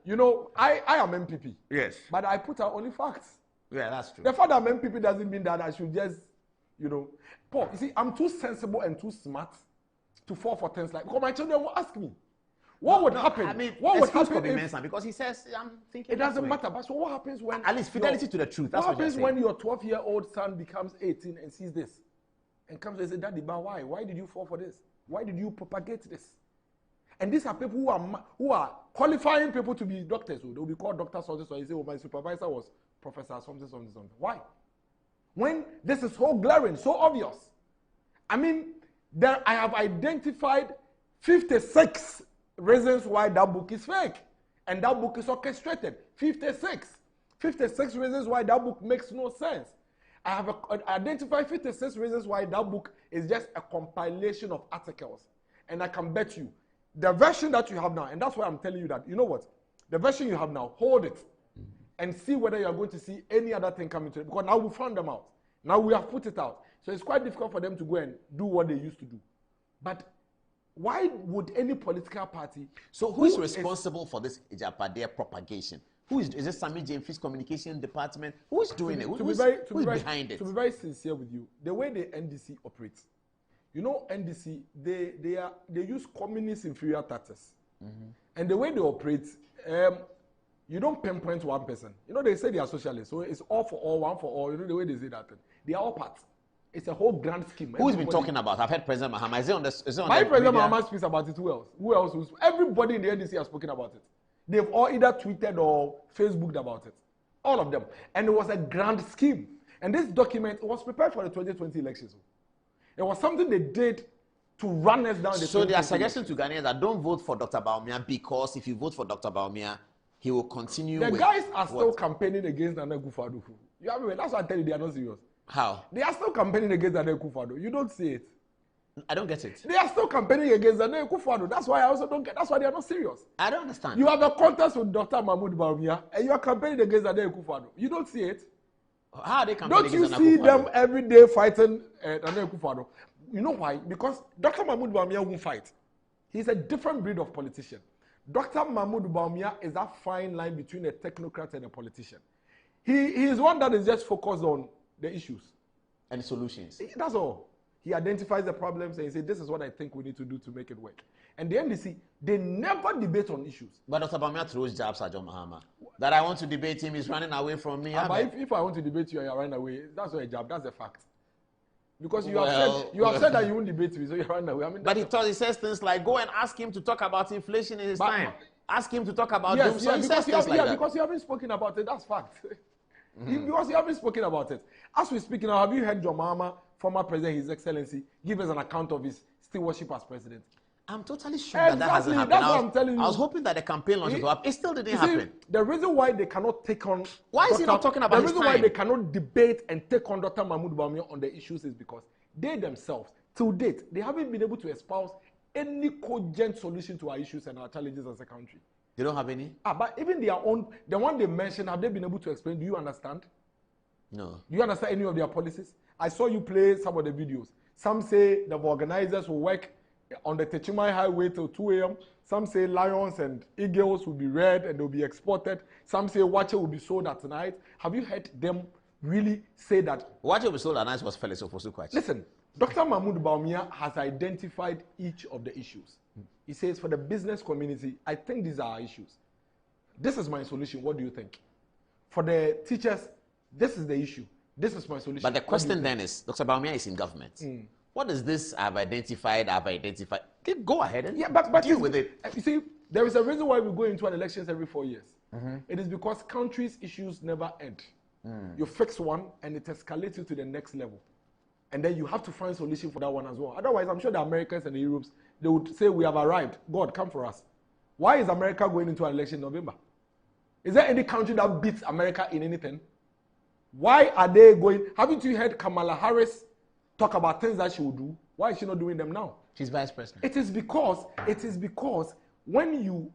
F: I am MPP.
A: Yes.
F: But I put out only facts.
A: Yeah, that's true.
F: The fact that I'm MPP doesn't mean that I should just, Paul, you see, I'm too sensible and too smart to fall for things like, because my children will ask me, what would happen? What would happen
A: if, because he says, I'm thinking.
F: It doesn't matter. But so what happens when?
A: At least fidelity to the truth. That's
F: what happens when your 12-year-old son becomes 18 and sees this, and comes and says, "Daddy, but why? Why did you fall for this? Why did you propagate this?" And these are people who are qualifying people to be doctors. So they will be called doctors. So you say, "Oh, my supervisor was professor something." Why? When this is so glaring, so obvious. I have identified 56 reasons why that book is fake, and that book is orchestrated. 56 reasons why that book makes no sense. I have identified 56 reasons why that book is just a compilation of articles, and I can bet you the version that you have now, and that's why I'm telling you that, you know what, the version you have now, hold it and see whether you are going to see any other thing coming to it, because now we found them out. Now we have put it out, so it's quite difficult for them to go and do what they used to do. But Why would any political party?
A: So who is responsible for this Agyapa propagation? Who is it? Sammy James' communication department? Who is doing it? Who's behind it?
F: To be very sincere with you, the way the NDC operates, you know, NDC they use communist inferior tactics, and the way they operate, you don't pinpoint one person. You know, they say they are socialists, so it's all for all, one for all. You know the way they say that. They are all parts. It's a whole grand scheme.
A: Who's been talking about? I've heard President Mahama. Is it on the
F: My President Mahama speaks about it. Who else? Who else? Everybody in the NDC has spoken about it. They've all either tweeted or Facebooked about it. All of them. And it was a grand scheme. And this document was prepared for the 2020 elections. It was something they did to run us down the
A: So they are suggesting to Ghanaians that don't vote for Dr. Bawumia because if you vote for Dr. Bawumia, he will continue
F: The
A: with
F: guys are still
A: what?
F: campaigning against Nana Akufo-Addo. You have that's why I tell you they are not serious.
A: How?
F: They are still campaigning against Nana Akufo-Addo. You don't see it.
A: I don't get it.
F: They are still campaigning against Nana Akufo-Addo. That's why I also don't get. That's why they are not serious.
A: I don't understand.
F: You have a contest with Dr. Mahmoud Bawumia and you are campaigning against Nana Akufo-Addo. You don't see it.
A: How are they campaigning
F: Don't you
A: against
F: see
A: Nana
F: them every day fighting Nana Akufo-Addo? You know why? Because Dr. Mahmoud Bawumia won't fight. He's a different breed of politician. Dr. Mahmoud Bawumia is that fine line between a technocrat and a politician. He is one that is just focused on the issues
A: and solutions.
F: That's all. He identifies the problems and he says, this is what I think we need to do to make it work. And the NDC, they never debate on issues.
A: But Dr. Bawumia throws jabs at John Mahama. That I want to debate him, he's running away from me.
F: But if I want to debate you and you're running away, that's not a jab, that's a fact. Because you have said that you won't debate me, so you're running away. I mean,
A: but he says things like, go and ask him to talk about inflation in his time. Ask him to talk about doom. So he says things like that.
F: Because you haven't spoken about it, that's fact. Because you haven't spoken about it. As we speak now, have you heard John Mahama, former president, His Excellency, give us an account of his stewardship as president?
A: I'm totally sure that hasn't happened.
F: That's what I'm telling you.
A: I was hoping that the campaign launch would happen. It still didn't happen.
F: The reason why they cannot take on...
A: Why is he not talking about his time?
F: The reason why they cannot debate and take on Dr. Mahmoud Bawumia on the issues is because they themselves, till date, they haven't been able to espouse any cogent solution to our issues and our challenges as a country.
A: They don't have any?
F: But even their own, the one they mentioned, have they been able to explain? Do you understand?
A: No.
F: Do you understand any of their policies? I saw you play some of the videos. Some say the organizers will work on the Techumai Highway till 2 a.m. Some say lions and eagles will be reared and they'll be exported. Some say watcher will be sold at night. Have you heard them really say that?
A: Watcher will be sold at night was Felix Ofosu-Kwakye.
F: Listen, Dr. Mahmoud Bawumia has identified each of the issues. He says, for the business community, I think these are our issues. This is my solution. What do you think? For the teachers, this is the issue. This is my solution.
A: But the question then is, Dr. Bawumia is in government. What is this I've identified? Go ahead and deal with it.
F: You see, there is a reason why we go into an elections every 4 years. It is because countries' issues never end. You fix one and it escalates you to the next level. And then you have to find a solution for that one as well. Otherwise, I'm sure the Americans and the Europeans, they would say, we have arrived. God, come for us. Why is America going into an election in November? Is there any country that beats America in anything? Why are they going? Haven't you heard Kamala Harris talk about things that she will do? Why is she not doing them now?
A: She's vice president.
F: It is because when you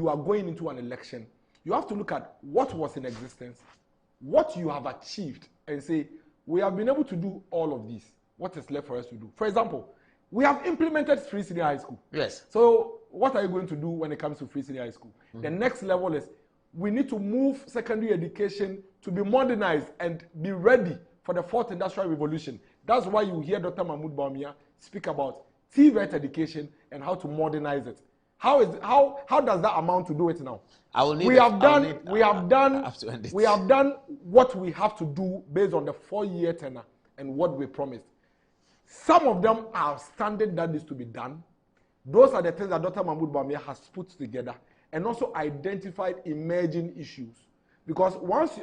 F: are going into an election, you have to look at what was in existence, what you have achieved, and say, we have been able to do all of these. What is left for us to do? For example, we have implemented free senior high school.
A: Yes.
F: So what are you going to do when it comes to free senior high school? The next level is we need to move secondary education to be modernized and be ready for the fourth industrial revolution. That's why you hear Dr. Mahmoud Bawumia speak about TVET education and how to modernize it. How does that amount to do it now? We have done what we have to do based on the 4-year tenure and what we promised. Some of them are standard that needs to be done. Those are the things that Dr. Mahmoud Bawumia has put together and also identified emerging issues. Because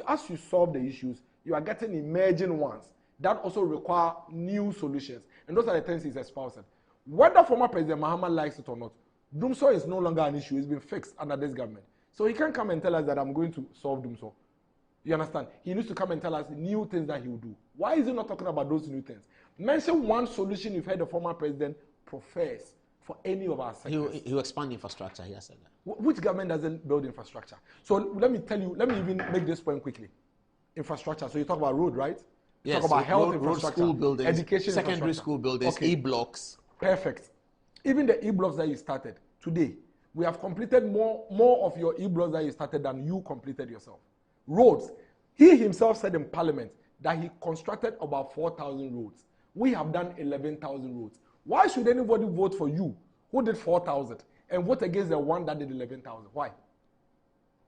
F: as you solve the issues, you are getting emerging ones that also require new solutions. And those are the things he's espousing. Whether former President Mahama likes it or not, Doomsor is no longer an issue. It's been fixed under this government. So he can't come and tell us that I'm going to solve Doomsor. You understand? He needs to come and tell us new things that he will do. Why is he not talking about those new things? Mention one solution you've heard the former president profess for any of our sectors.
A: He will expand infrastructure. He has said that.
F: Which government doesn't build infrastructure? So let me even make this point quickly. Infrastructure. So you talk about road, right? You
A: Yes.
F: Talk about health
A: road,
F: infrastructure,
A: school buildings,
F: education,
A: secondary school buildings, E-blocks.
F: Perfect. Even the e-blocks that you started today, we have completed more of your e-blocks that you started than you completed yourself. Roads, he himself said in Parliament that he constructed about 4,000 roads. We have done 11,000 roads. Why should anybody vote for you who did 4,000 and vote against the one that did 11,000? Why?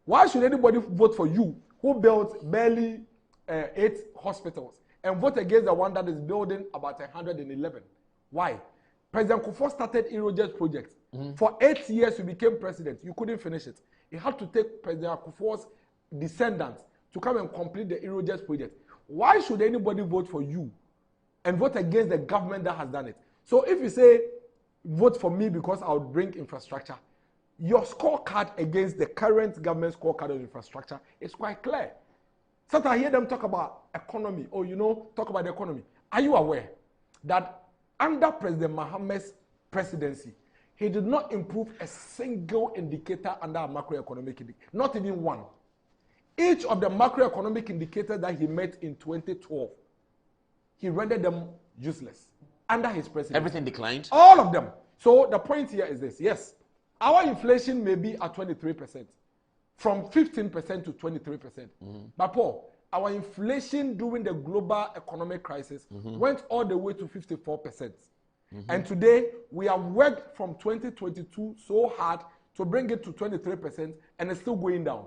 F: Why should anybody vote for you who built barely 8 hospitals and vote against the one that is building about 111? Why? President Kufuor started Aerojet project. For 8 years you became president. You couldn't finish it. You had to take President Kufuor's descendants to come and complete the Aerojet project. Why should anybody vote for you and vote against the government that has done it? So if you say, vote for me because I'll bring infrastructure, your scorecard against the current government scorecard of infrastructure is quite clear. Sometimes I hear them talk about economy, or talk about the economy. Are you aware that under President Mohammed's presidency, he did not improve a single indicator under a macroeconomic indicator, not even one. Each of the macroeconomic indicators that he met in 2012, he rendered them useless under his presidency.
A: Everything declined?
F: All of them. So the point here is this. Yes, our inflation may be at 23%, from 15% to 23%. But Paul, our inflation during the global economic crisis went all the way to 54%. And today, we have worked from 2022 so hard to bring it to 23%, and it's still going down.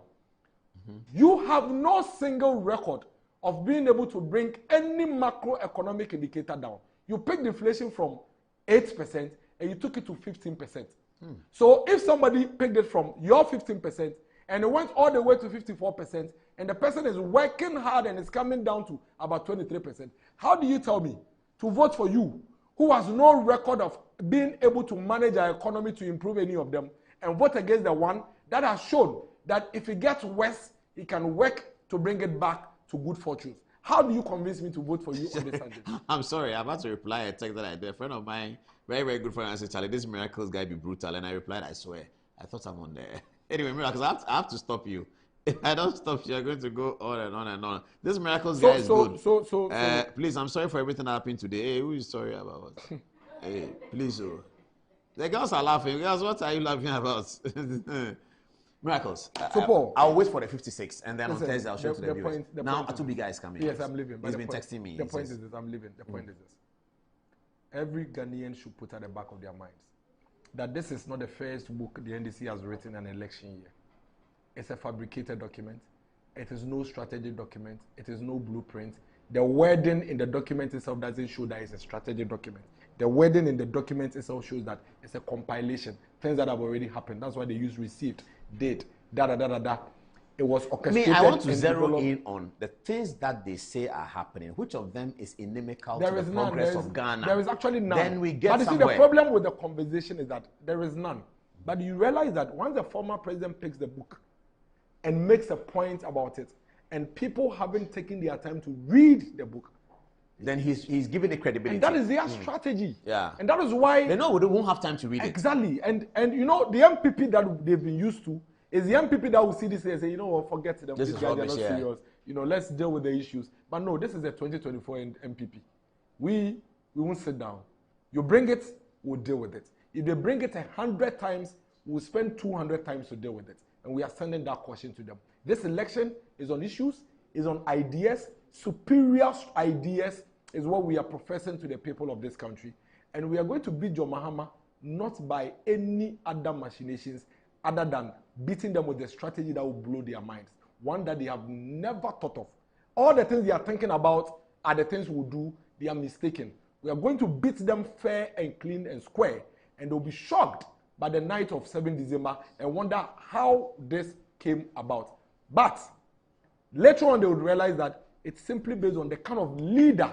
F: You have no single record of being able to bring any macroeconomic indicator down. You picked inflation from 8% and you took it to 15%. So if somebody picked it from your 15% and it went all the way to 54%, and the person is working hard and is coming down to about 23%, how do you tell me to vote for you, who has no record of being able to manage our economy to improve any of them, and vote against the one that has shown that if it gets worse, he can work to bring it back to good fortunes? How do you convince me to vote for you on this subject?
A: I'm sorry, I'm about to reply a text that I did. A friend of mine, very, very good friend, I said, Charlie, this Miracles guy be brutal. And I replied, I swear. I thought I'm on there. Anyway, Miracles, I have to stop you. If I don't stop you, you're going to go on and on and on. This Miracles guy is good. Please, I'm sorry for everything that happened today. Hey, who is sorry about what? Hey, please. The girls are laughing. Girls, what are you laughing about? Miracles.
F: Paul,
A: I'll wait for the 56, and then on Thursday I'll show it to the viewers. Now, two big guys coming.
F: Yes, I'm leaving.
A: He's been texting me.
F: The point is this, I'm leaving. The point is this. Every Ghanaian should put at the back of their minds that this is not the first book the NDC has written an election year. It's a fabricated document. It is no strategic document. It is no blueprint. The wording in the document itself doesn't show that it's a strategic document. The wording in the document itself shows that it's a compilation, things that have already happened. That's why they use received, date, da. It was orchestrated.
A: I want to zero in on the things that they say are happening. Which of them is inimical to the progress of Ghana?
F: There is actually none.
A: Then we get
F: somewhere. But you see, the problem with the conversation is that there is none. But you realize that once the former president picks the book and makes a point about it, and people haven't taken their time to read the book,
A: then he's giving it credibility.
F: And that is their strategy.
A: Yeah.
F: And that is why
A: they know we won't have time to read it.
F: Exactly. And you know, the MPP that they've been used to is the MPP that will see this and say, you know what, forget them. These guys are not serious. You know, let's deal with the issues. But no, this is a 2024 MPP. We won't sit down. You bring it, we'll deal with it. If they bring it 100 times, we'll spend 200 times to deal with it. And we are sending that caution to them. This election is on issues, is on ideas. Superior ideas is what we are professing to the people of this country. And we are going to beat John Mahama not by any other machinations other than beating them with the strategy that will blow their minds. One that they have never thought of. All the things they are thinking about are the things we'll do. They are mistaken. We are going to beat them fair and clean and square. And they'll be shocked by the night of 7 December and wonder how this came about. But later on, they would realize that it's simply based on the kind of leader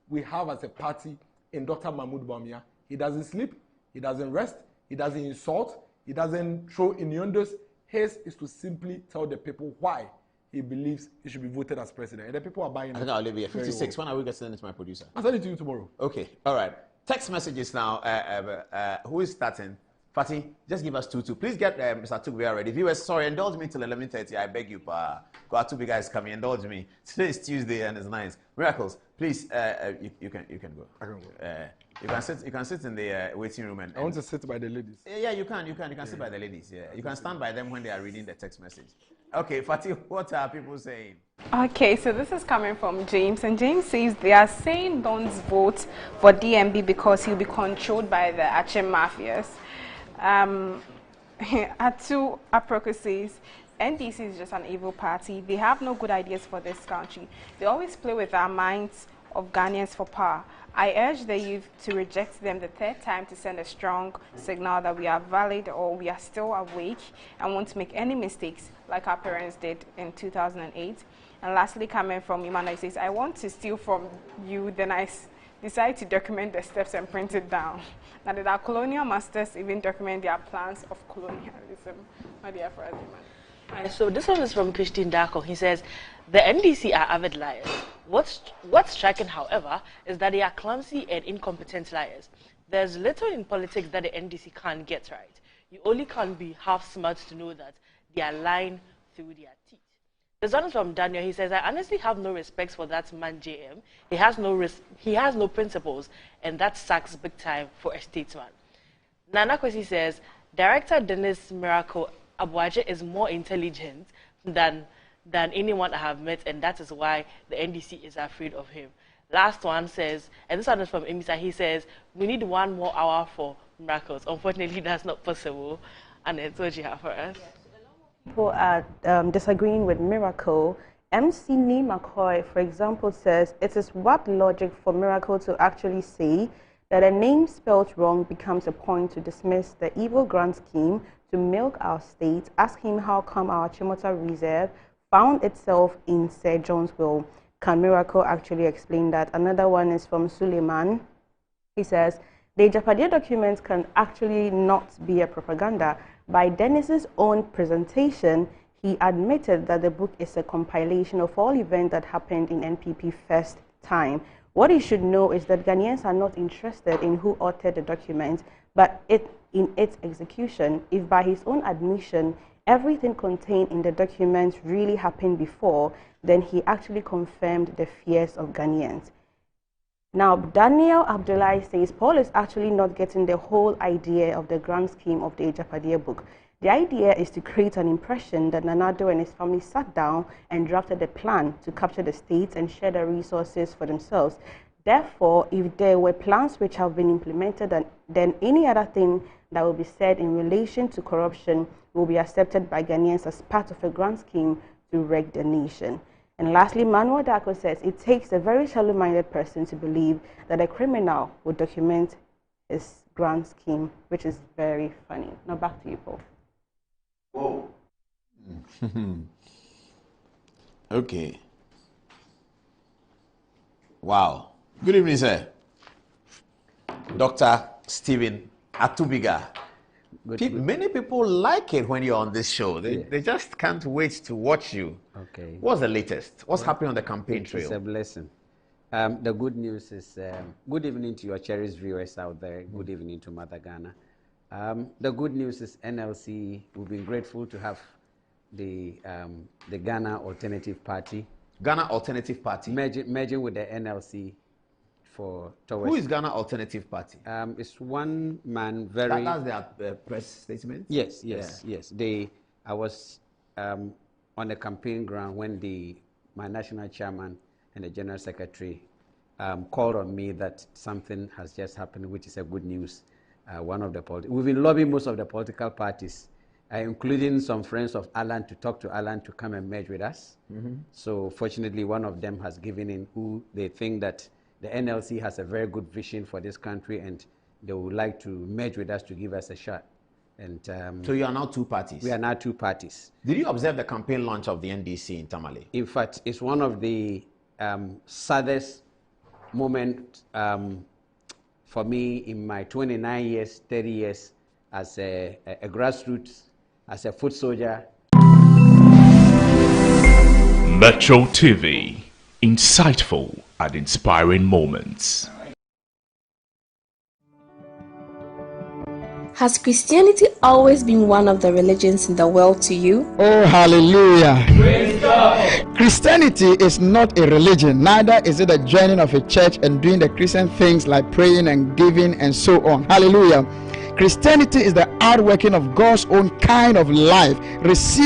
F: we have as a party in Dr. Mahmoud Bawumia. He doesn't sleep, he doesn't rest, he doesn't insult, he doesn't throw innuendos. His is to simply tell the people why he believes he should be voted as president. And the people are buying it.
A: I think I'll leave it at 56. When are we going to send it to my producer?
F: I'll send it to you tomorrow.
A: Okay, all right. Text messages now. Who is starting? Fatih, just give us 2-2. Please get Mr. Tugvia ready. Viewers, sorry, indulge me till 11:30. I beg you, pa. Got 2 big guys coming. Indulge me. Today is Tuesday and it's nice. Miracles, please, you can go.
F: I can go.
A: You can sit in the waiting room and
F: I want to sit by the ladies.
A: Yeah, you can sit by the ladies. Yeah, you can stand by them when they are reading the text message. Okay, Fatih, what are people saying?
D: Okay, so this is coming from James, and James says they are saying don't vote for DMB because he'll be controlled by the Achem mafias. Atu Aproko says NDC is just an evil party. They have no good ideas for this country. They always play with our minds of Ghanaians for power. I urge the youth to reject them the third time to send a strong signal that we are valid or we are still awake and won't make any mistakes like our parents did in 2008. And lastly, coming from Emmanuel, says, I want to steal from you, then I decide to document the steps and print it down. Now that our colonial masters even document their plans of colonialism. My dear friend,
C: so this one is from Christine Darko. He says, the NDC are avid liars. What's striking, however, is that they are clumsy and incompetent liars. There's little in politics that the NDC can't get right. You only can't be half smart to know that they are lying through their teeth. This one is from Daniel. He says, I honestly have no respect for that man JM. He has no principles, and that sucks big time for a statesman. Nana Kwesi says, Director Dennis Miracle Abuaje is more intelligent than anyone I have met, and that is why the NDC is afraid of him. Last one says, and this one is from Emisa, he says, we need 1 more hour for miracles. Unfortunately, that's not possible. And it's what you have for us.
E: People are disagreeing with Miracle. MC Nee McCoy, for example, says it is what logic for Miracle to actually say that a name spelled wrong becomes a point to dismiss the evil grant scheme to milk our state. Ask him how come our Chimota Reserve found itself in Sir John's will. Can Miracle actually explain that? Another one is from Suleiman. He says, the Agyapa documents can actually not be a propaganda. By Dennis's own presentation, he admitted that the book is a compilation of all events that happened in NPP first time. What he should know is that Ghanaians are not interested in who authored the document, but in its execution. If by his own admission, everything contained in the document really happened before, then he actually confirmed the fears of Ghanaians. Now, Daniel Abdullahi says Paul is actually not getting the whole idea of the grand scheme of the Agyapa book. The idea is to create an impression that Nanado and his family sat down and drafted a plan to capture the states and share the resources for themselves. Therefore, if there were plans which have been implemented, then any other thing that will be said in relation to corruption will be accepted by Ghanaians as part of a grand scheme to wreck the nation. And lastly, Manuel Darko says it takes a very shallow-minded person to believe that a criminal would document his grand scheme, which is very funny. Now back to you, Paul.
A: Whoa. Okay. Wow. Good evening, sir. Dr. Stephen Atubiga. Many people like it when you're on this show. They just can't wait to watch you.
W: Okay.
A: What's the latest? What's happening on the campaign trail?
W: It's a blessing. The good news is good evening to your cherished viewers out there. Good evening to Mother Ghana. The good news is NLC, we've been grateful to have the Ghana Alternative Party.
A: Ghana Alternative Party?
W: Merging with the NLC.
A: Who is Ghana Alternative Party?
W: It's one man, very...
A: That's their press statement?
W: Yes. I was on the campaign ground when my national chairman and the general secretary called on me that something has just happened, which is a good news. We've been lobbying most of the political parties, including some friends of Alan, to talk to Alan to come and merge with us.
A: Mm-hmm.
W: So fortunately, one of them has given in, who they think that the NLC has a very good vision for this country and they would like to merge with us to give us a shot. And
A: so you are now two parties?
W: We are now two parties.
A: Did you observe the campaign launch of the NDC in Tamale?
W: In fact, it's one of the saddest moments for me in my 29 years, 30 years as a grassroots, as a foot soldier.
X: Metro TV, insightful and inspiring moments.
G: Has Christianity always been one of the religions in the world to you?
H: Oh, hallelujah. Praise God. Christianity is not a religion, neither is it a joining of a church and doing the Christian things like praying and giving and so on. Hallelujah. Christianity is the outworking of God's own kind of life. Receive